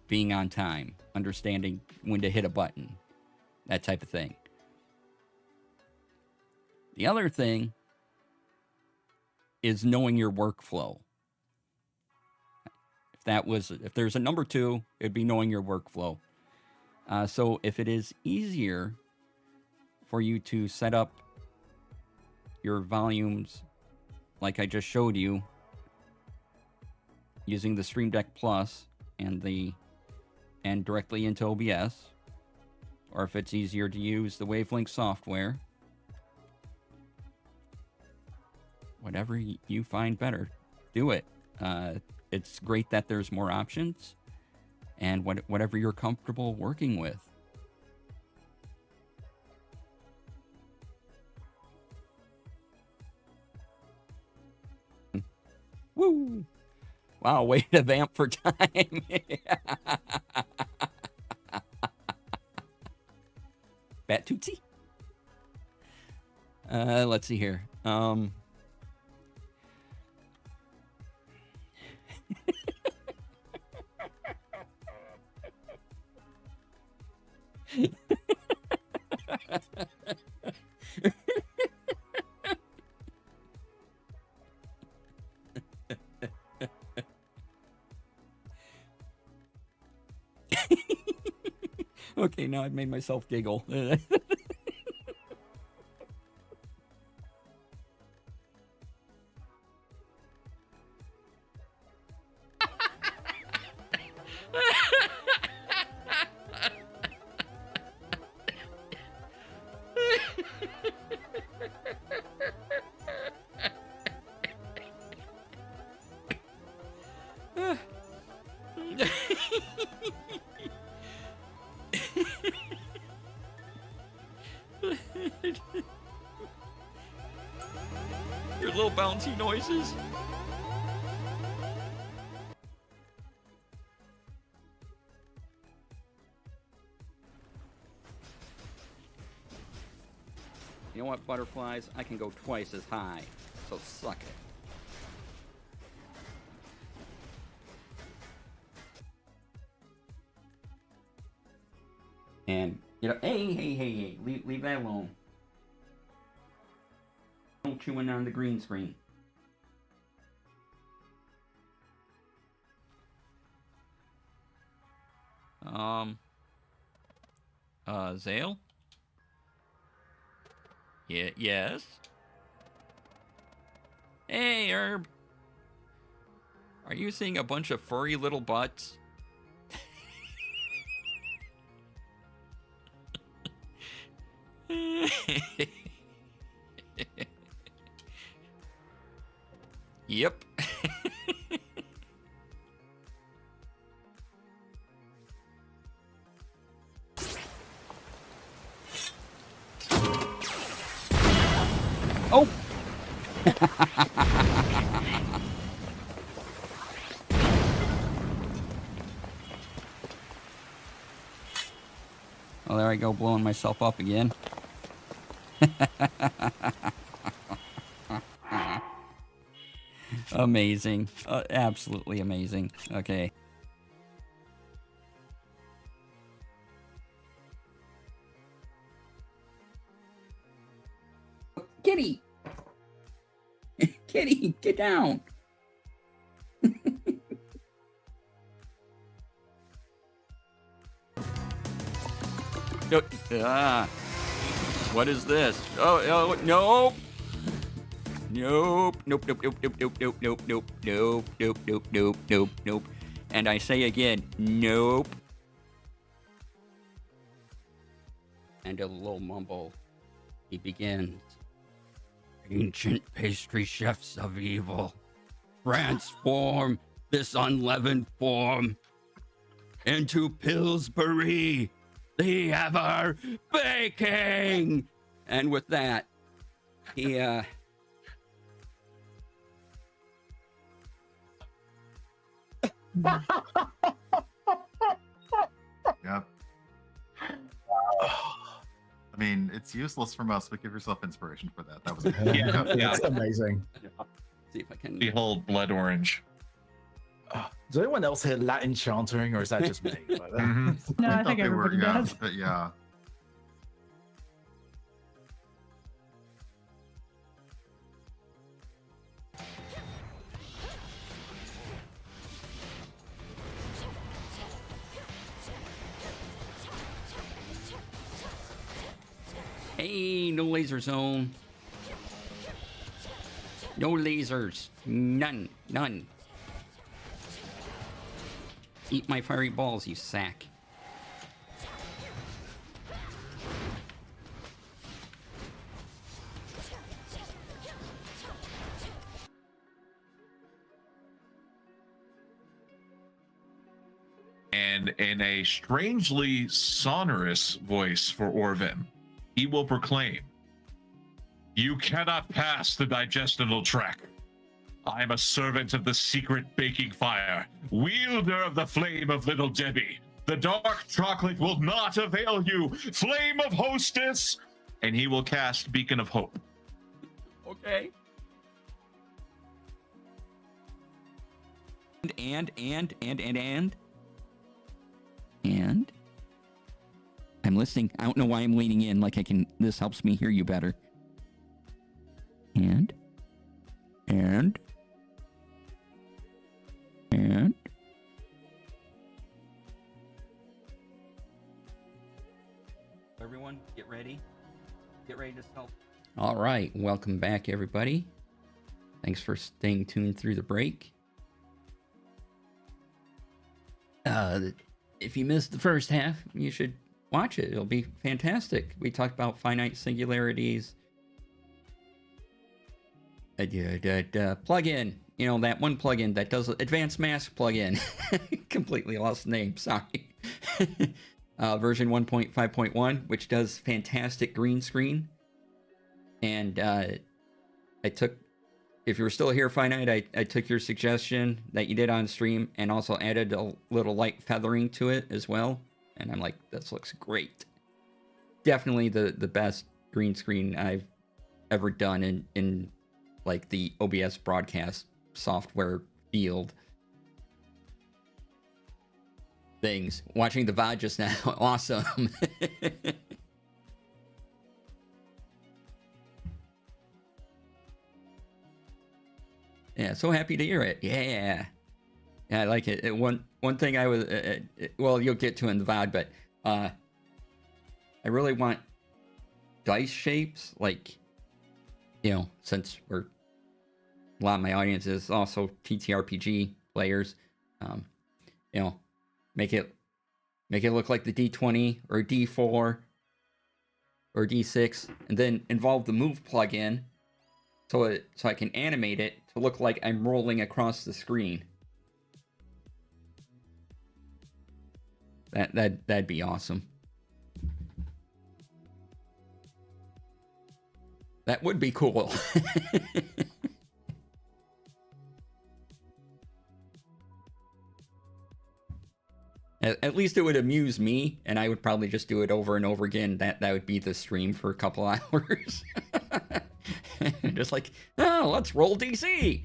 being on time, understanding when to hit a button, that type of thing. The other thing is knowing your workflow. If there's a number two, it'd be knowing your workflow. So if it is easier for you to set up your volumes like I just showed you using the Stream Deck Plus and directly into OBS, or if it's easier to use the Wavelength software, whatever you find better, do it. It's great that there's more options, and whatever you're comfortable working with. Woo! Wow, way to vamp for time. Bat Tootsie? Let's see here. Okay, now I've made myself giggle. Your little bouncy noises. You know what, butterflies? I can go twice as high, so suck it. And, hey, leave that alone. Don't chewing on the green screen. Zale? Yeah, yes? Hey, Herb. Are you seeing a bunch of furry little butts? Yep. Oh! Well, there I go, blowing myself up again. Amazing. Absolutely amazing. Okay. Kitty! Kitty, get down! What is this? Oh, nope! Nope, nope, nope, nope, nope, nope, nope, nope, nope, nope, nope, nope, nope, nope, nope. And I say again, nope. And a little mumble. He begins. Ancient pastry chefs of evil, transform this unleavened form into Pillsbury, the ever baking. And with that, he Yep. I mean, it's useless from us, but give yourself inspiration for that. That was Yeah, That's amazing. see if I can. Behold, blood orange. Does anyone else hear Latin chanting, or is that just me? No, I think everybody does. But yeah. Hey, no laser zone. No lasers. None. None. Eat my fiery balls, you sack. And in a strangely sonorous voice for Orvin, he will proclaim, "You cannot pass the digestional tract. I am a servant of the secret baking fire, wielder of the flame of Little Debbie. The dark chocolate will not avail you, flame of hostess!" And he will cast Beacon of Hope. Okay. And I'm listening. I don't know why I'm leaning in like I can. This helps me hear you better. And everyone, get ready. Get ready to self. All right, welcome back, everybody. Thanks for staying tuned through the break. If you missed the first half, you should watch it. It'll be fantastic. We talked about finite singularities. Plugin. You know, that one plugin that does advanced mask plugin. Completely lost the name. Sorry. Version 1.5.1, which does fantastic green screen. And I took, if you were still here, Finite, I took your suggestion that you did on stream and also added a little light feathering to it as well. And I'm like, this looks great. Definitely the best green screen I've ever done in like the OBS broadcast software field. Things. Watching the VOD just now. Awesome. Yeah, so happy to hear it. Yeah. Yeah, I like it. One thing I was well, you'll get to in the VOD, but I really want dice shapes, like, you know, since a lot of my audience is also TTRPG players, you know, make it look like the D20 or D4 or D6, and then involve the move plugin so I can animate it to look like I'm rolling across the screen. That'd be awesome. That would be cool. At least it would amuse me, and I would probably just do it over and over again. That would be the stream for a couple hours. Just like, oh, let's roll DC.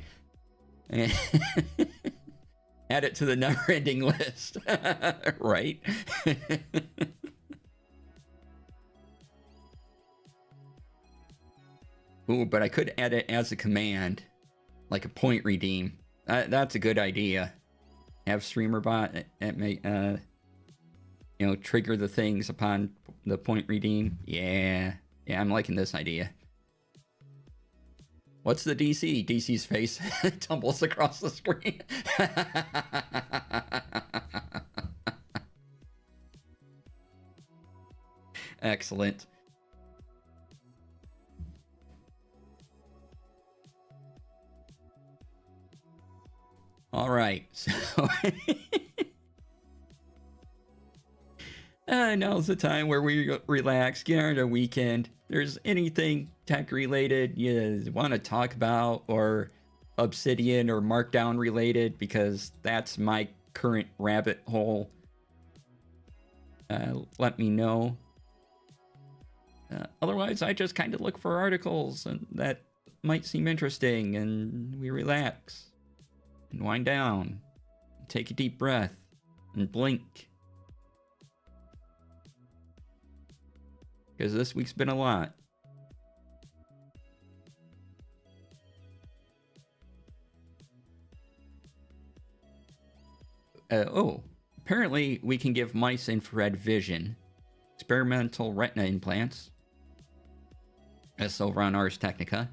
Add it to the never-ending list, right? Ooh, but I could add it as a command, like a point redeem. That's a good idea. Have StreamerBot you know, trigger the things upon the point redeem. Yeah, I'm liking this idea. What's the DC? DC's face tumbles across the screen. Excellent. All right, so now's the time where we relax, get on our weekend. If there's anything tech related you want to talk about, or Obsidian or Markdown related, because that's my current rabbit hole, let me know. Otherwise, I just kind of look for articles and that might seem interesting, and we relax and wind down, take a deep breath, and blink. Because this week's been a lot. Apparently we can give mice infrared vision. Experimental retina implants. That's over on Ars Technica.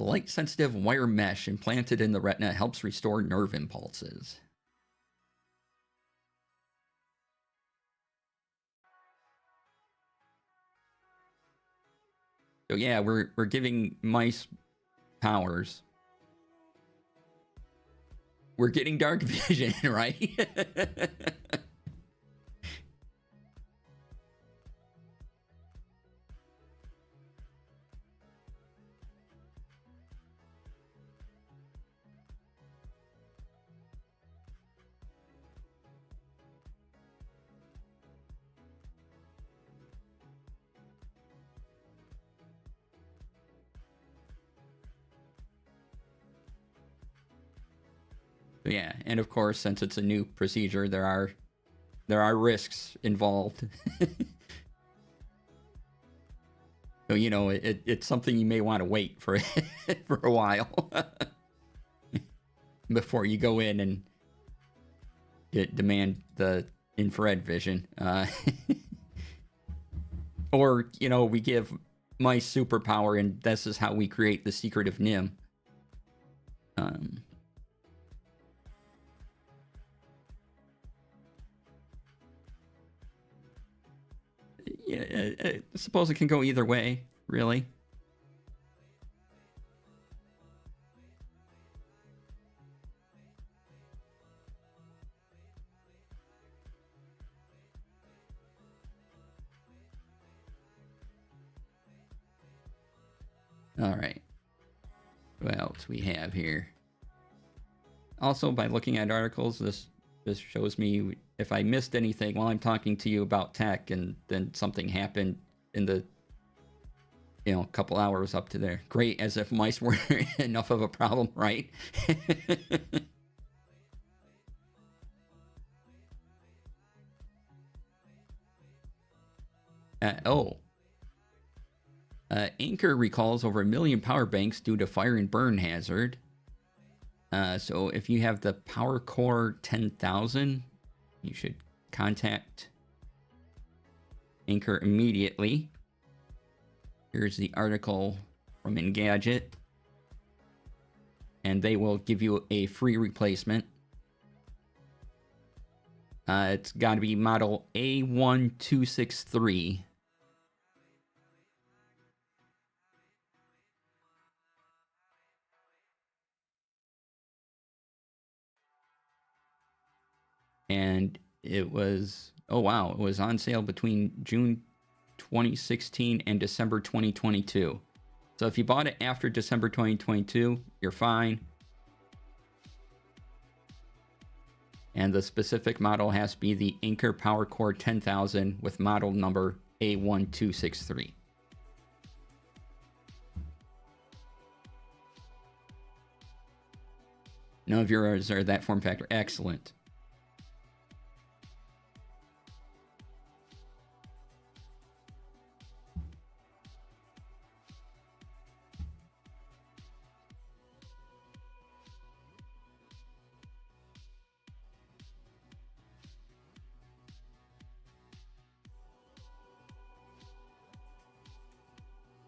Light-sensitive wire mesh implanted in the retina helps restore nerve impulses. So yeah, we're giving mice powers. We're getting dark vision, right? Yeah, and of course, since it's a new procedure, there are risks involved. So, you know, it's something you may want to wait for for a while before you go in and demand the infrared vision. Or, you know, we give mice superpower, and this is how we create the secret of Nim. Yeah, I suppose it can go either way, really. All right. What else we have here? Also, by looking at articles, this shows me if I missed anything while I'm talking to you about tech, and then something happened in the, you know, couple hours up to there. Great, as if mice weren't enough of a problem, right? Oh, Anchor recalls over 1 million power banks due to fire and burn hazard. So if you have the Power Core 10,000, you should contact Anchor immediately. Here's the article from Engadget. And they will give you a free replacement. It's got to be model A1263. And it was, oh wow, it was on sale between June 2016 and December 2022. So if you bought it after December 2022, you're fine. And the specific model has to be the Anchor Power Core 10,000 with model number A1263. None of yours are that form factor. Excellent.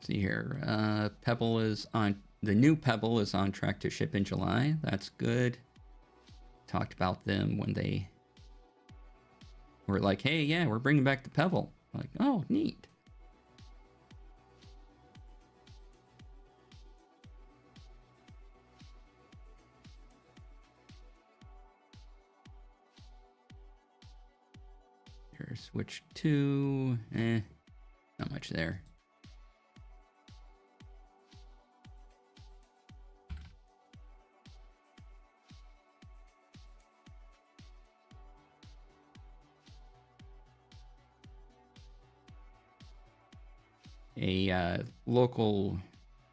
See here, Pebble is on, the new Pebble is on track to ship in July. That's good. Talked about them when they were like, hey, yeah, we're bringing back the Pebble. Like, oh, neat. Here, switch to, not much there. A local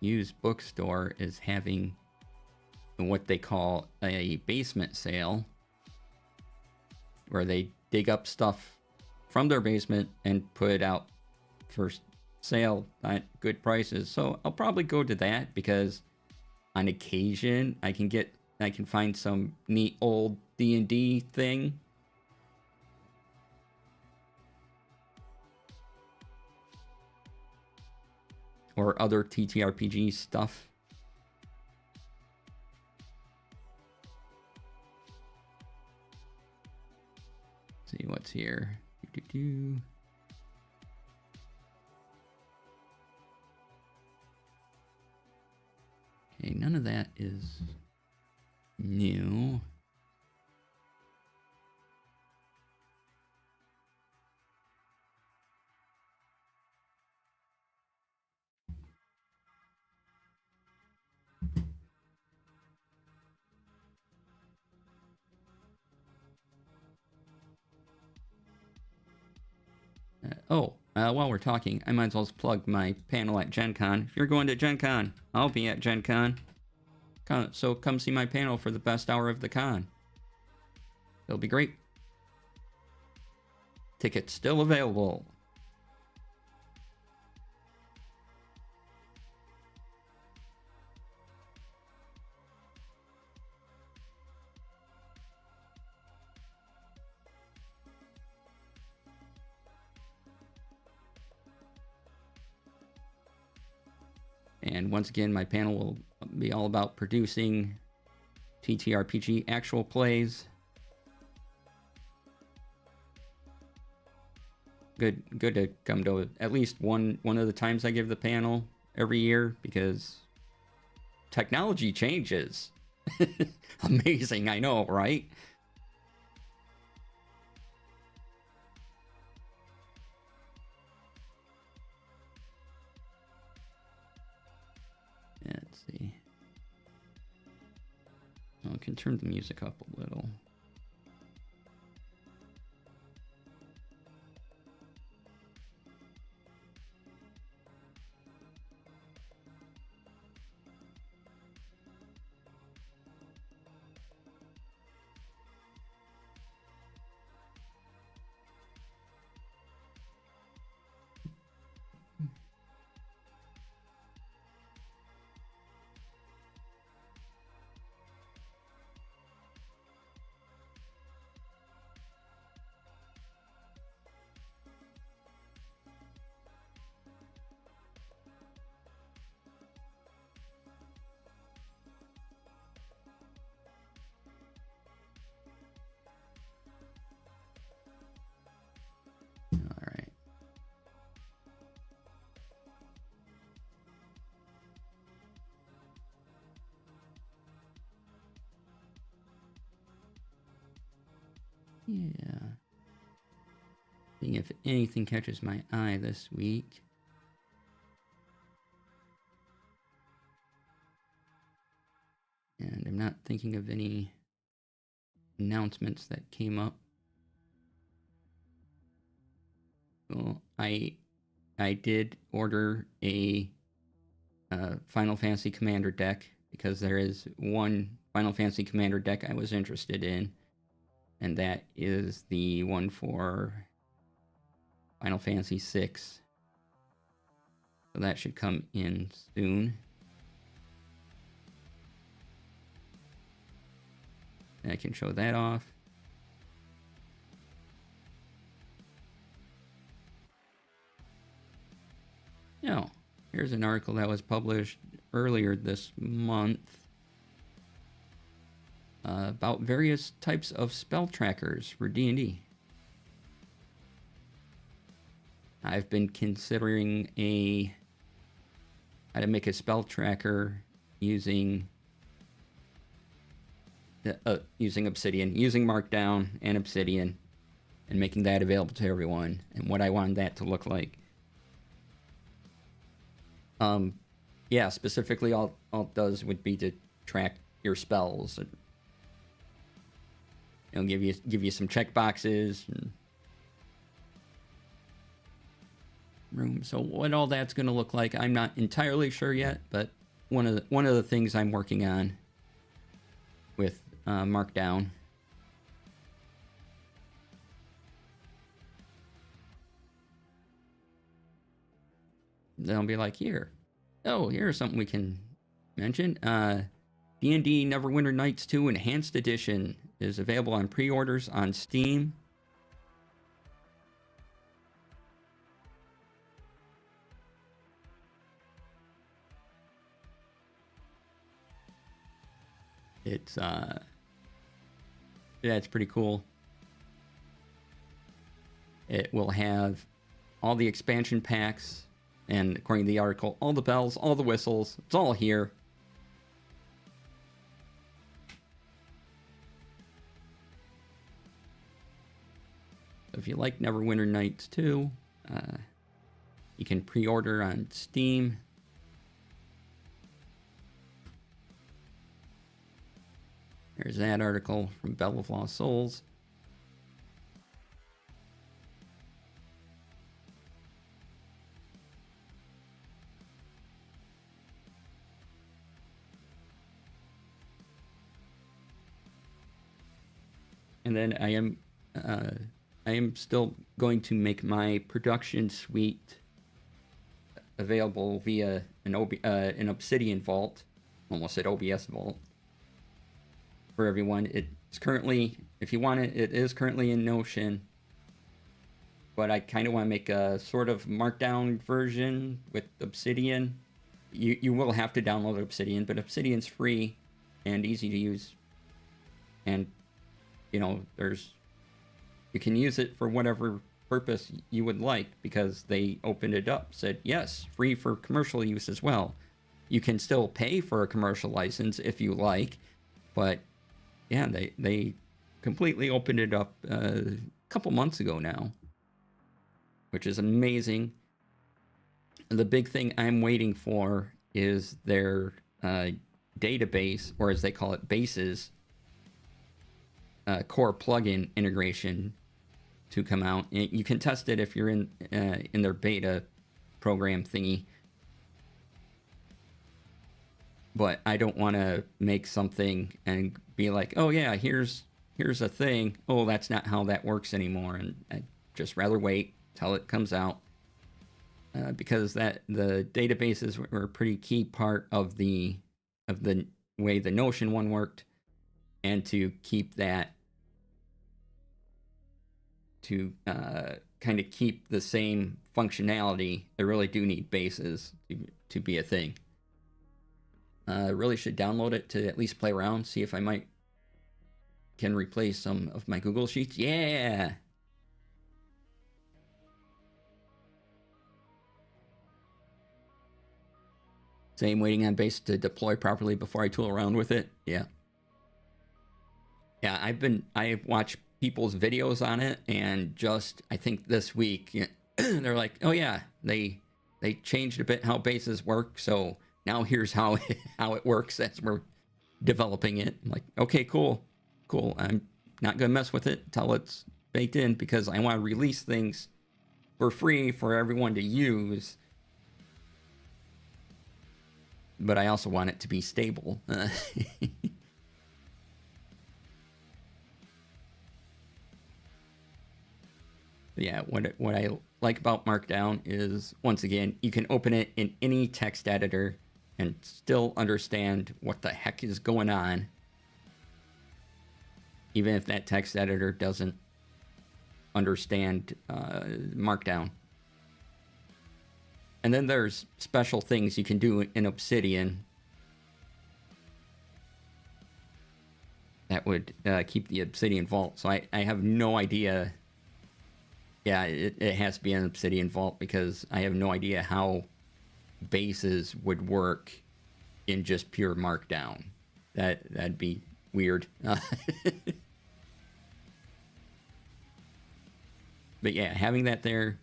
used bookstore is having what they call a basement sale, where they dig up stuff from their basement and put it out for sale at good prices. So I'll probably go to that, because on occasion I can find some neat old D&D thing. Or other TTRPG stuff. Let's see what's here. Okay, none of that is new. While we're talking, I might as well plug my panel at Gen Con. If you're going to Gen Con, I'll be at Gen Con. So come see my panel for the best hour of the con. It'll be great. Tickets still available. And once again, my panel will be all about producing TTRPG actual plays. Good to come to at least one of the times I give the panel every year, because technology changes. Amazing, I know, right? Let's see. Oh, I can turn the music up a little. Yeah. Seeing if anything catches my eye this week. And I'm not thinking of any announcements that came up. Well, I did order a Final Fantasy Commander deck because there is one Final Fantasy Commander deck I was interested in, and that is the one for Final Fantasy VI. So that should come in soon. And I can show that off. Now, here's an article that was published earlier this month about various types of spell trackers for D&D. I've been considering how to make a spell tracker using Obsidian, using Markdown and Obsidian, and making that available to everyone, and what I wanted that to look like. Yeah, specifically all it does would be to track your spells. It'll give you some checkboxes and room. So what all that's going to look like, I'm not entirely sure yet, but one of the things I'm working on with Markdown. They'll be like, here's something we can mention. D&D Neverwinter Nights 2 Enhanced Edition is available on pre-orders on Steam. It's it's pretty cool. It will have all the expansion packs, and according to the article, all the bells, all the whistles. It's all here. If you like Neverwinter Nights 2, you can pre-order on Steam. There's that article from Bell of Lost Souls. And then I am still going to make my production suite available via an Obsidian vault. Almost said OBS vault. For everyone. It's currently, if you want it, it is currently in Notion. But I kind of want to make a sort of markdown version with Obsidian. You will have to download Obsidian, but Obsidian's free and easy to use. And, you can use it for whatever purpose you would like, because they opened it up, said, yes, free for commercial use as well. You can still pay for a commercial license if you like, but yeah, they completely opened it up a couple months ago now, which is amazing. The big thing I'm waiting for is their database, or as they call it, bases, core plugin integration to come out. And you can test it if you're in their beta program thingy. But I don't want to make something and be like, oh yeah, here's a thing. Oh, that's not how that works anymore. And I'd just rather wait till it comes out, because the databases were a pretty key part of the way the Notion one worked, and to keep that to kind of keep the same functionality, I really do need bases to be a thing. I really should download it to at least play around, see if I can replace some of my Google Sheets. Yeah! Same, waiting on base to deploy properly before I tool around with it. Yeah. Yeah, I have watched people's videos on it, and just I think this week they're like, oh yeah, they changed a bit how bases work, so now here's how how it works as we're developing it. I'm like, okay, cool. I'm not gonna mess with it until it's baked in, because I want to release things for free for everyone to use, but I also want it to be stable. Yeah, what I like about Markdown is, once again, you can open it in any text editor and still understand what the heck is going on, even if that text editor doesn't understand Markdown. And then there's special things you can do in Obsidian that would keep the Obsidian Vault. So I have no idea. Yeah, it has to be an Obsidian Vault, because I have no idea how bases would work in just pure Markdown. That'd be weird. But yeah, having that there.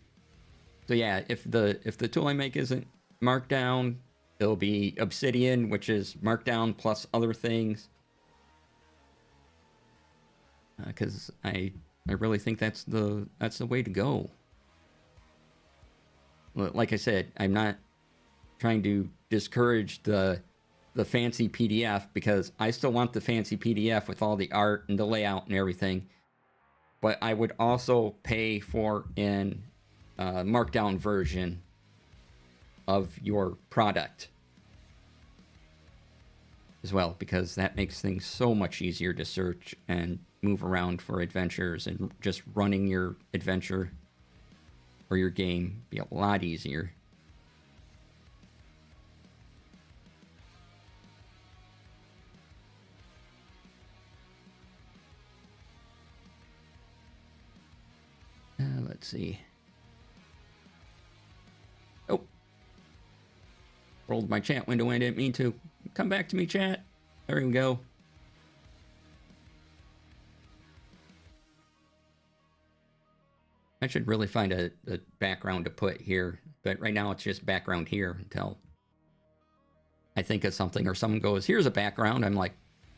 So yeah, if the tool I make isn't Markdown, it'll be Obsidian, which is Markdown plus other things. Because I really think that's the way to go. Like I said, I'm not trying to discourage the fancy PDF, because I still want the fancy PDF with all the art and the layout and everything. But I would also pay for an Markdown version of your product as well, because that makes things so much easier to search and move around for adventures, and just running your adventure or your game be a lot easier. Let's see. Oh, rolled my chat window. I didn't mean to. Come back to me, chat. There we go. I should really find a background to put here, but right now it's just background here until I think of something, or someone goes, here's a background. I'm like,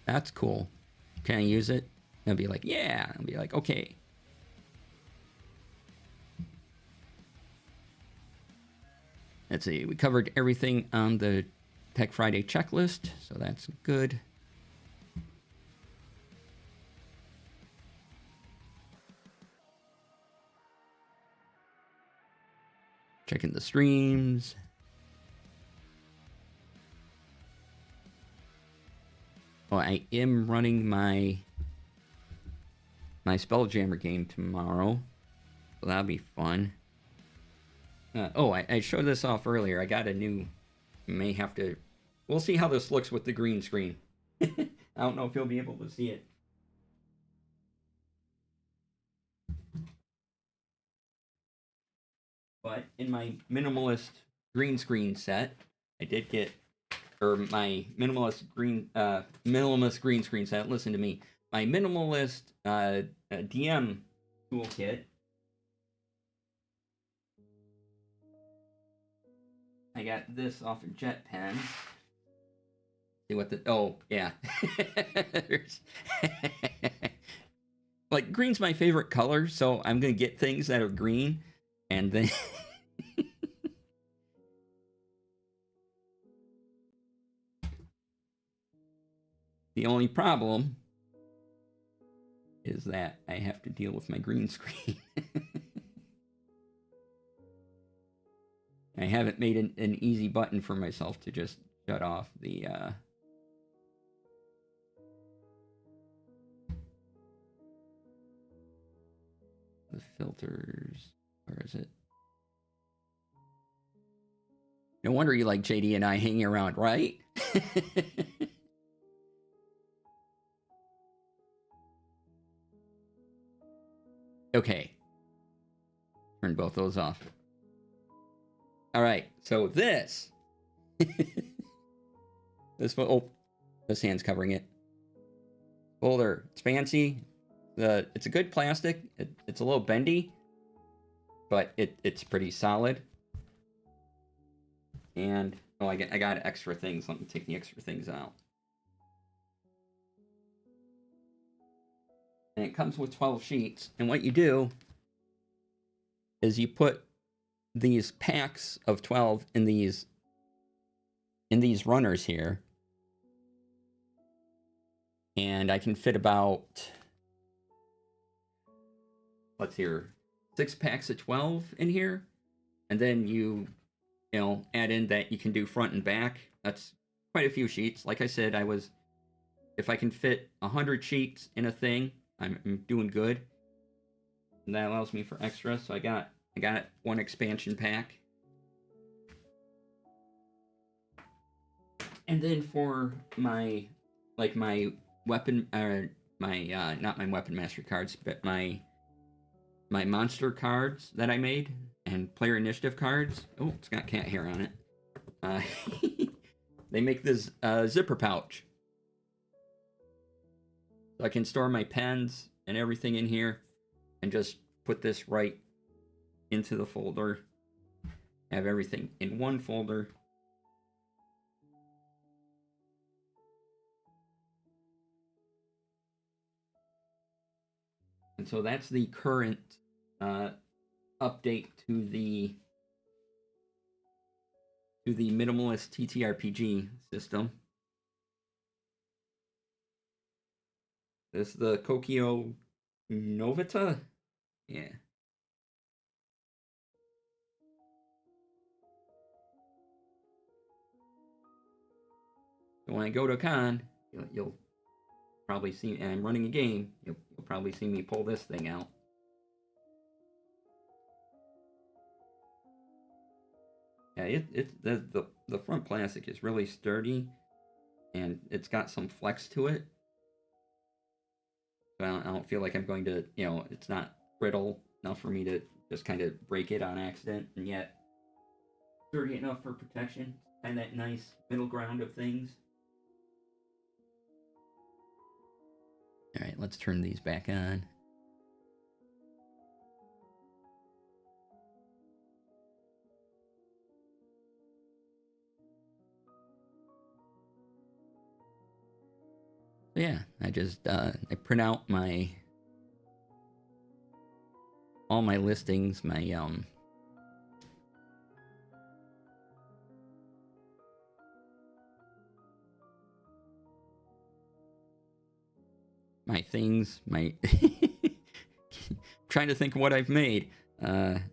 that's cool. Can I use it? And I'll be like, yeah. I'll be like, okay. Let's see. We covered everything on the Tech Friday checklist, so that's good. Checking the streams. Oh, I am running my Spelljammer game tomorrow, so that'll be fun. I showed this off earlier. I got a new. May have to. We'll see how this looks with the green screen. I don't know if you'll be able to see it. But in my minimalist green screen set, I did get, or my minimalist green screen set. Listen to me. My minimalist DM toolkit. I got this off of JetPen. See what the... Oh, yeah. Like, green's my favorite color, so I'm going to get things that are green, and then... The only problem is that I have to deal with my green screen. I haven't made an easy button for myself to just shut off the filters. Where is it? No wonder you like JD and I hanging around, right? Okay. Turn both those off. All right, so this. This hand's covering it. Folder. It's fancy. it's a good plastic. It's a little bendy, but it's pretty solid. And oh, I got extra things. Let me take the extra things out. And it comes with 12 sheets. And what you do is you put these packs of 12 in these runners here. And I can fit about, let's hear, 6 packs of 12 in here. And then you know, add in that you can do front and back. That's quite a few sheets. Like I said, if I can fit 100 sheets in a thing, I'm doing good. And that allows me for extra. So I got one expansion pack. And then for my weapon, not my weapon mastery cards, but my monster cards that I made and player initiative cards. Oh, it's got cat hair on it. They make this zipper pouch. So I can store my pens and everything in here and just put this right into the folder. Have everything in one folder. And so that's the current update to the minimalist TTRPG system. This is the Kokio Novita. Yeah. So when I go to a con, you'll probably see, and I'm running a game, you'll probably see me pull this thing out. Yeah, the front plastic is really sturdy, and it's got some flex to it. So I don't feel like I'm going to, you know, it's not brittle enough for me to just kind of break it on accident, and yet sturdy enough for protection. Kind of that nice middle ground of things. All right, let's turn these back on. Yeah, I just I print out all my listings, my things, trying to think of what I've made. But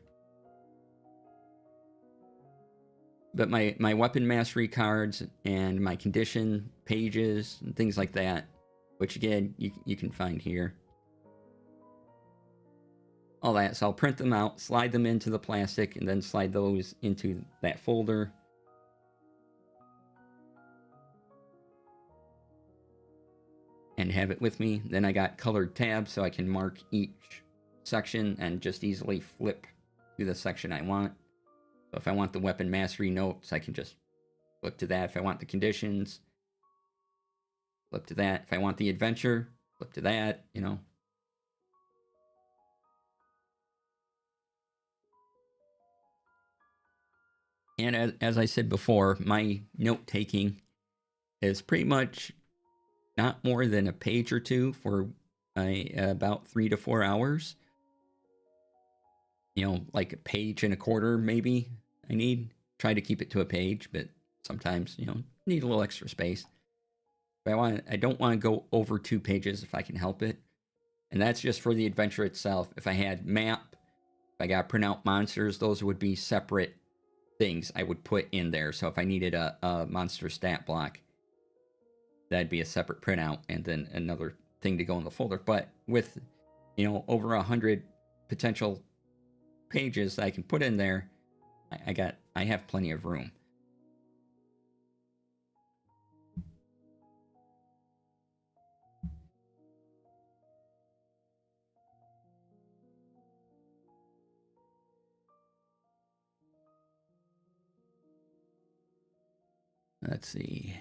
my weapon mastery cards and my condition pages and things like that, which again you can find here. All that. So I'll print them out, slide them into the plastic, and then slide those into that folder. And have it with me. Then I got colored tabs so I can mark each section and just easily flip to the section I want. So if I want the weapon mastery notes, I can just flip to that. If I want the conditions, flip to that. If I want the adventure, flip to that, you know. And as I said before, my note-taking is pretty much not more than a page or two for about 3 to 4 hours. You know, like a page and a quarter, maybe. I need try to keep it to a page, but sometimes, you know, need a little extra space. But I don't want to go over 2 pages if I can help it. And that's just for the adventure itself. If I had map, if I got to print out monsters, those would be separate things I would put in there. So if I needed a monster stat block, that'd be a separate printout and then another thing to go in the folder. But with, you know, over 100 potential pages I can put in there, I have plenty of room. Let's see.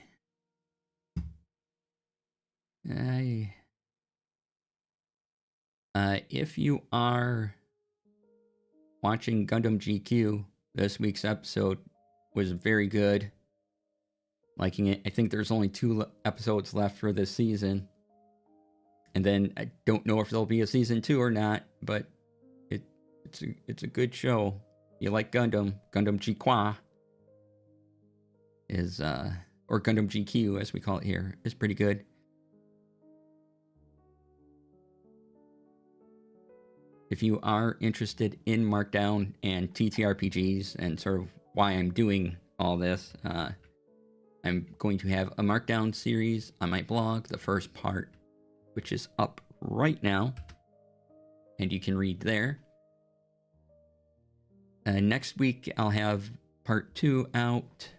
If you are watching Gundam GQ, this week's episode was very good. Liking it. I think there's only 2 episodes left for this season. And then I don't know if there'll be a season 2 or not, but it's a good show. You like Gundam GQ is or Gundam GQ as we call it here, is pretty good. If you are interested in Markdown and TTRPGs and sort of why I'm doing all this, I'm going to have a Markdown series on my blog, the first part, which is up right now, and you can read there. Next week, I'll have part 2 out.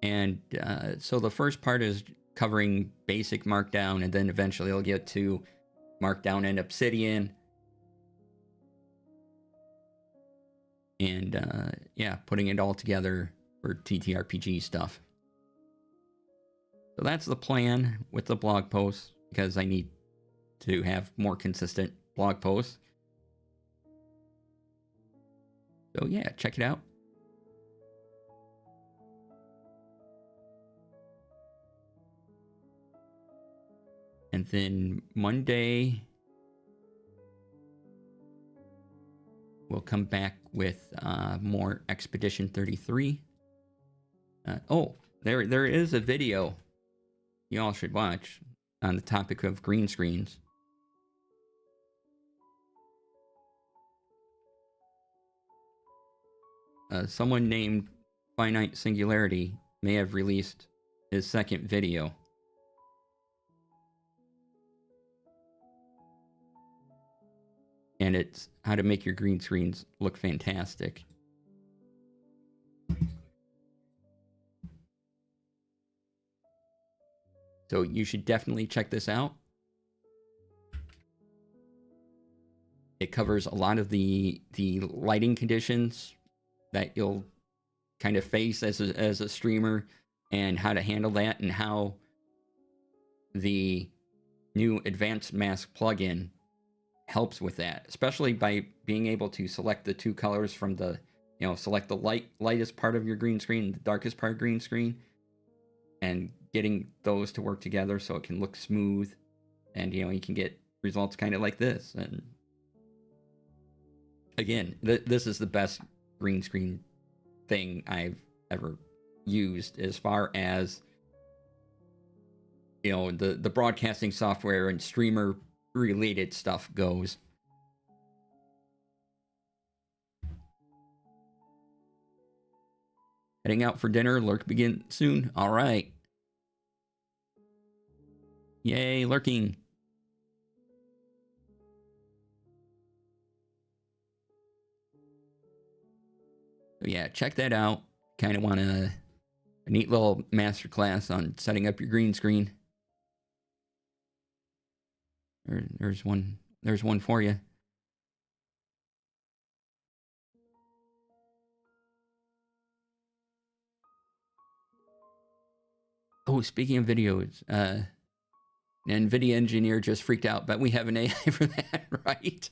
And so the first part is covering basic Markdown, and then eventually I'll get to Markdown and Obsidian. And yeah, putting it all together for TTRPG stuff. So that's the plan with the blog posts, because I need to have more consistent blog posts. So yeah, check it out. And then Monday, we'll come back with more Expedition 33. Oh, there is a video you all should watch on the topic of green screens. Someone named Finite Singularity may have released his second video. And it's how to make your green screens look fantastic. So you should definitely check this out. It covers a lot of the lighting conditions that you'll kind of face as a streamer, and how to handle that, and how the new advanced mask plugin helps with that, especially by being able to select the 2 colors from the, select the lightest part of your green screen and the darkest part of green screen, and getting those to work together so it can look smooth, and you can get results kind of like this. And again, this is the best green screen thing I've ever used as far as the broadcasting software and streamer related stuff goes. Heading out for dinner. Lurk begin soon. All right. Yay, lurking. So yeah, check that out. Kind of want a neat little masterclass on setting up your green screen. There's one for you. Oh, speaking of videos, an NVIDIA engineer just freaked out, but we have an AI for that, right?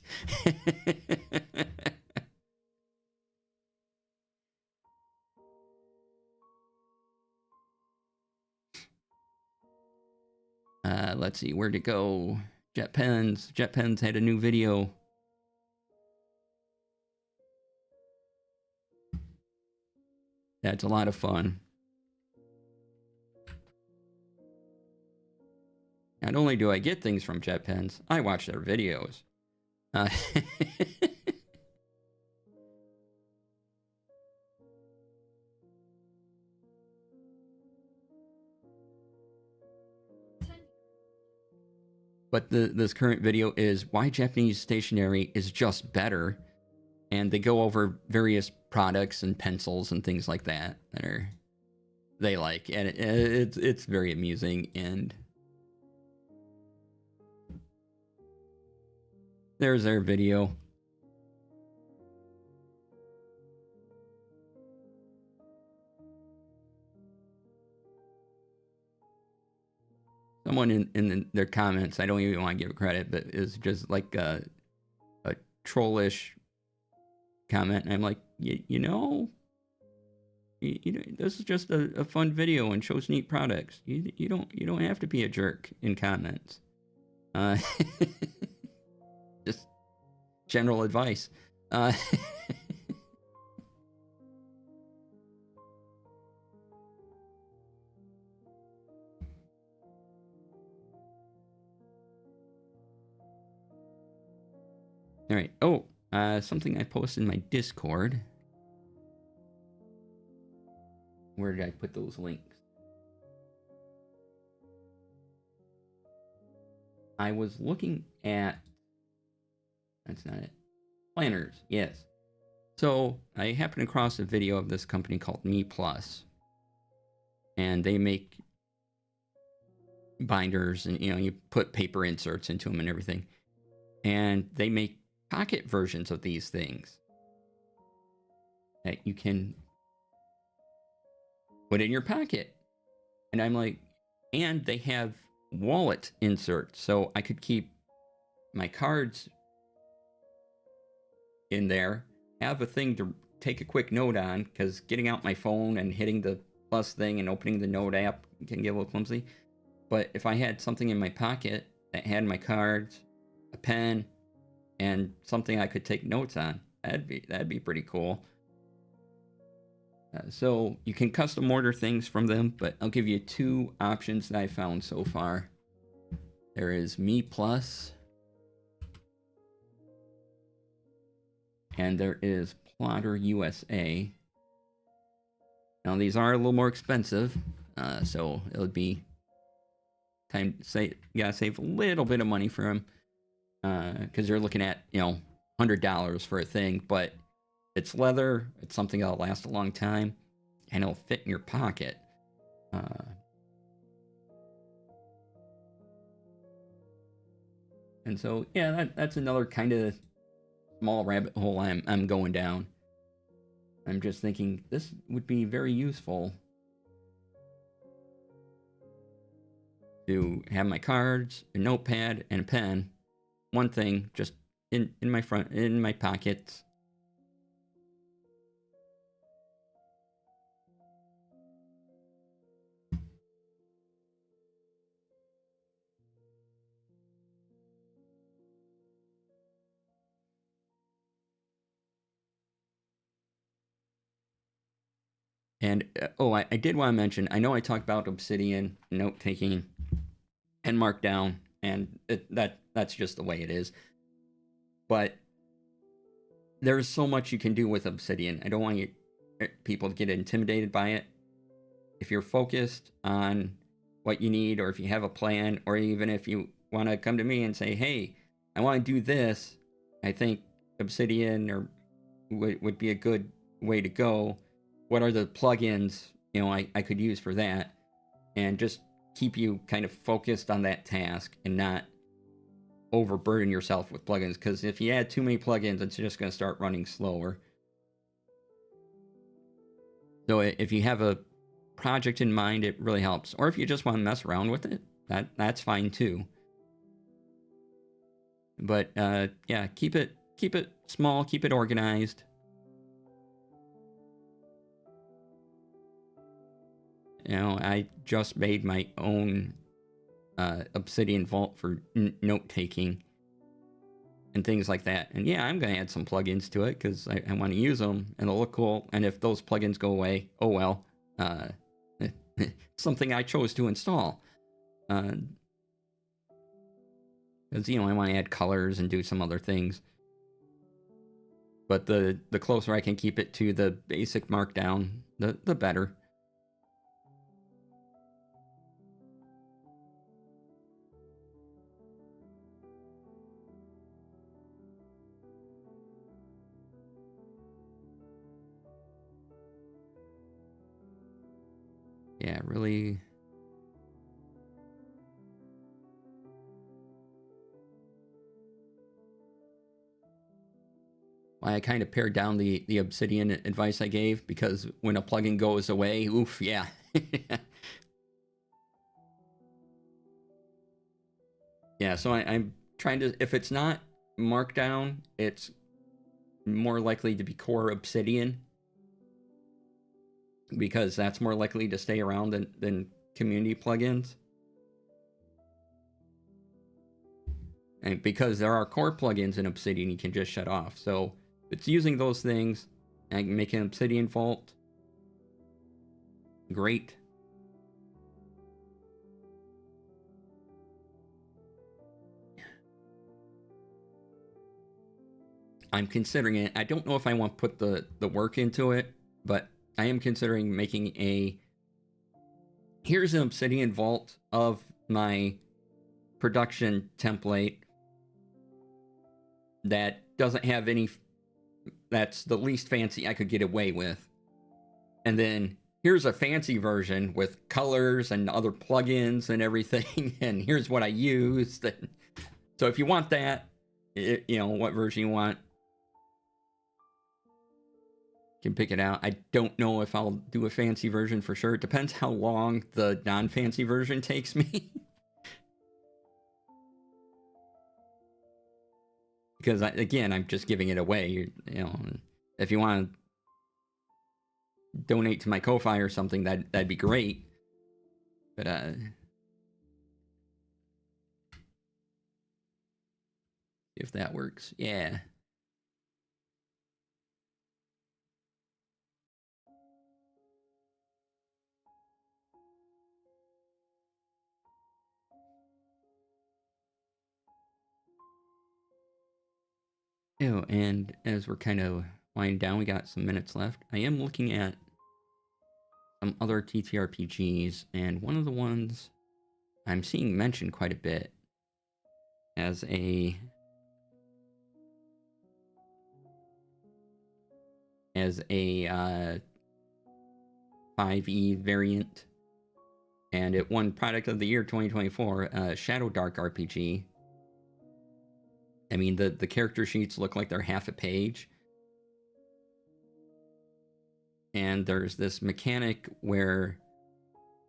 Let's see, where'd it go? JetPens. JetPens had a new video. That's a lot of fun. Not only do I get things from JetPens, I watch their videos. But this current video is why Japanese stationery is just better. And they go over various products and pencils and things like that they like. And it's very amusing. And there's their video. someone in their comments, I don't even want to give credit, but is just like a trollish comment, and I'm like, you know, this is just a fun video and shows neat products. You don't have to be a jerk in comments. Just general advice. All right. Oh, something I posted in my Discord. Where did I put those links? I was looking at... That's not it. Planners, yes. So, I happened across a video of this company called Me Plus. And they make binders, and you put paper inserts into them and everything. And they make pocket versions of these things that you can put in your pocket. And I'm like, and they have wallet inserts, so I could keep my cards in there, have a thing to take a quick note on, because getting out my phone and hitting the plus thing and opening the note app can get a little clumsy. But if I had something in my pocket that had my cards, a pen, and something I could take notes on, that'd be pretty cool. So you can custom order things from them, but I'll give you 2 options that I found so far. There is Me Plus, and there is Plotter USA. Now these are a little more expensive, so it would be time to say you gotta save a little bit of money for them, because you're looking at $100 for a thing, but it's leather, it's something that'll last a long time, and it'll fit in your pocket. And so, yeah, that's another kind of small rabbit hole I'm going down. I'm just thinking this would be very useful to have my cards, a notepad, and a pen. One thing just in my pockets. And I did want to mention, I know I talked about Obsidian, note taking, and Markdown, and that's just the way it is. But there's so much you can do with Obsidian. I don't want people to get intimidated by it. If you're focused on what you need, or if you have a plan, or even if you want to come to me and say, hey, I want to do this, I think Obsidian would be a good way to go. What are the plugins I could use for that, and just keep you kind of focused on that task and not overburden yourself with plugins, because if you add too many plugins, it's just going to start running slower. So if you have a project in mind, it really helps. Or if you just want to mess around with it, that's fine too. But yeah, keep it small, keep it organized. I just made my own Obsidian vault for note taking and things like that. And yeah, I'm going to add some plugins to it because I want to use them and they'll look cool. And if those plugins go away, oh well. Something I chose to install. Because, I want to add colors and do some other things. But the closer I can keep it to the basic Markdown, the better. Yeah, really. I kind of pared down the Obsidian advice I gave, because when a plugin goes away, oof, yeah. Yeah, so I'm trying to, if it's not Markdown, it's more likely to be Core Obsidian, because that's more likely to stay around than community plugins. And because there are core plugins in Obsidian, you can just shut off. So if it's using those things, I can make an Obsidian Vault. Great. I'm considering it. I don't know if I want to put the work into it, but I am considering making a... Here's an Obsidian Vault of my production template that doesn't have any... That's the least fancy I could get away with. And then here's a fancy version with colors and other plugins and everything, and here's what I used. So if you want that, you know, what version you want, you can pick it out. I don't know if I'll do a fancy version for sure. It depends how long the non-fancy version takes me. Because, again, I'm just giving it away. You know, if you want to donate to my Ko-Fi or something, that'd be great. But, if that works. Yeah. Oh, and as we're kind of winding down, we got some minutes left. I am looking at some other TTRPGs, and one of the ones I'm seeing mentioned quite a bit as a 5e variant, and it won Product of the Year 2024, Shadow Dark RPG. I mean, the character sheets look like they're half a page. And there's this mechanic where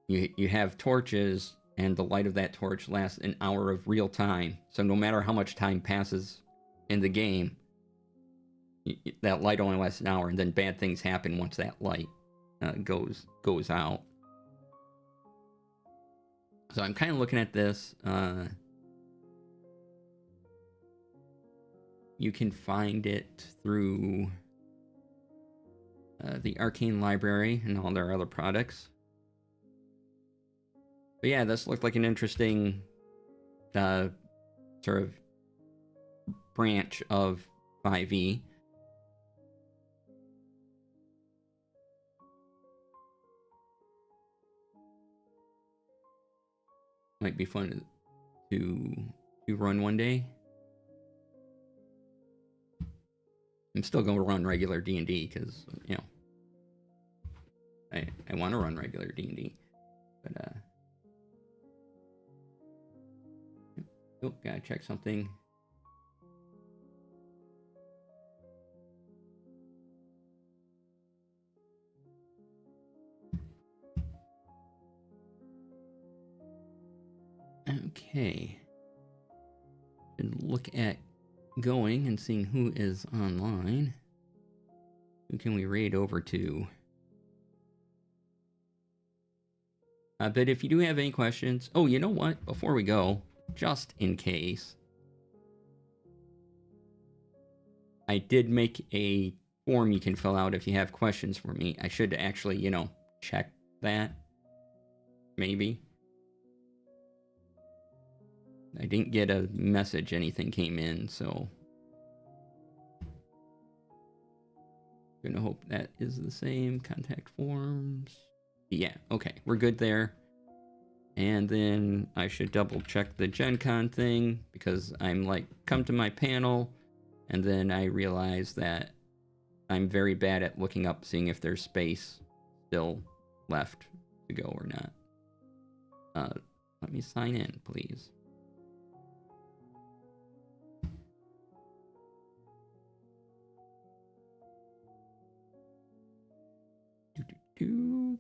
you have torches, and the light of that torch lasts an hour of real time. So no matter how much time passes in the game, that light only lasts an hour, and then bad things happen once that light goes out. So I'm kind of looking at this. You can find it through the Arcane Library and all their other products. But yeah, this looked like an interesting sort of branch of 5e. Might be fun to run one day. I'm still going to run regular D&D because, you know, I want to run regular D&D. But, oh, gotta check something. Okay. And look at going and seeing who is online. Who can we raid over to? But if you do have any questions... Oh, you know what? Before we go, just in case, I did make a form you can fill out if you have questions for me. I should actually, you know, check that. Maybe. I didn't get a message anything came in, so... Gonna hope that is the same. Contact forms. Yeah, okay, we're good there. And then I should double check the Gen Con thing, because I'm like, come to my panel, and then I realize that I'm very bad at looking up, seeing if there's space still left to go or not. Let me sign in, please.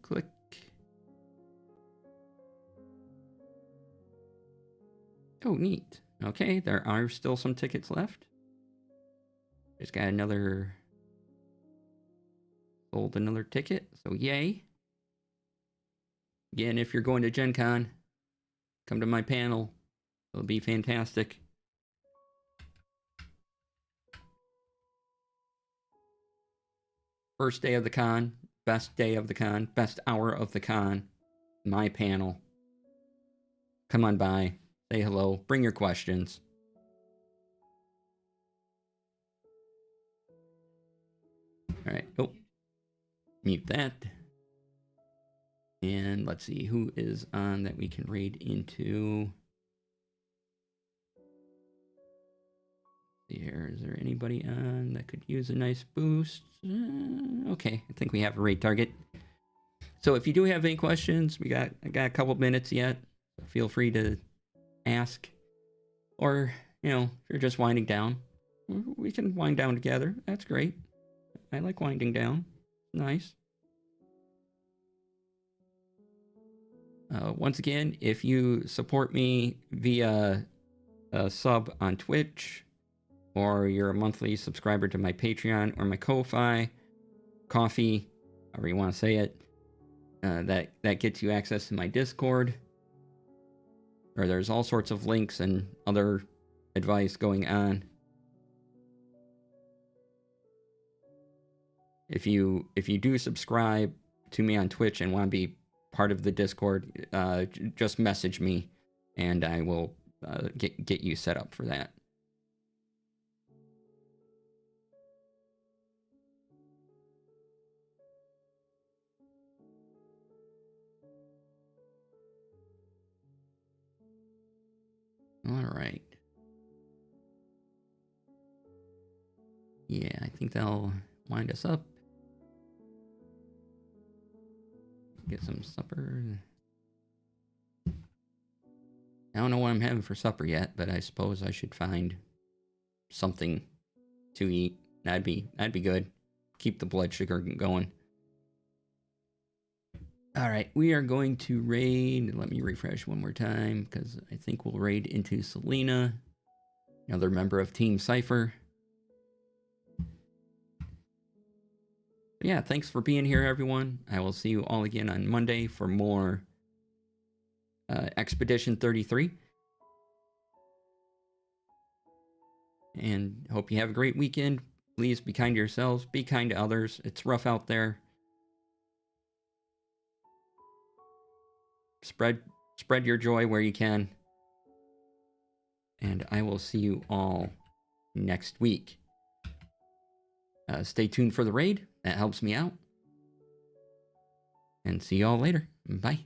Click. Oh, neat. Okay, there are still some tickets left. Just got another... Sold another ticket, so yay. Again, if you're going to Gen Con, come to my panel. It'll be fantastic. First day of the con, best day of the con, best hour of the con, my panel. Come on by, say hello, bring your questions. All right, oh, mute that. And let's see who is on that we can raid into. Here, is there anybody on that could use a nice boost? Okay, I think we have a raid target. So if you do have any questions, I got a couple minutes yet. So feel free to ask, or if you're just winding down, we can wind down together. That's great. I like winding down. Nice. Once again, if you support me via a sub on Twitch, or you're a monthly subscriber to my Patreon or my Ko-Fi, Coffee, however you want to say it, that gets you access to my Discord, where there's all sorts of links and other advice going on. If you do subscribe to me on Twitch and want to be part of the Discord, just message me, and I will get you set up for that. All right. Yeah, I think they'll wind us up. Get some supper. I don't know what I'm having for supper yet, but I suppose I should find something to eat. That'd be good. Keep the blood sugar going. All right, we are going to raid. Let me refresh one more time, because I think we'll raid into Selena, another member of Team Cypher. Yeah, thanks for being here, everyone. I will see you all again on Monday for more Expedition 33. And hope you have a great weekend. Please be kind to yourselves. Be kind to others. It's rough out there. Spread your joy where you can. And I will see you all next week. Stay tuned for the raid. That helps me out. And see you all later. Bye.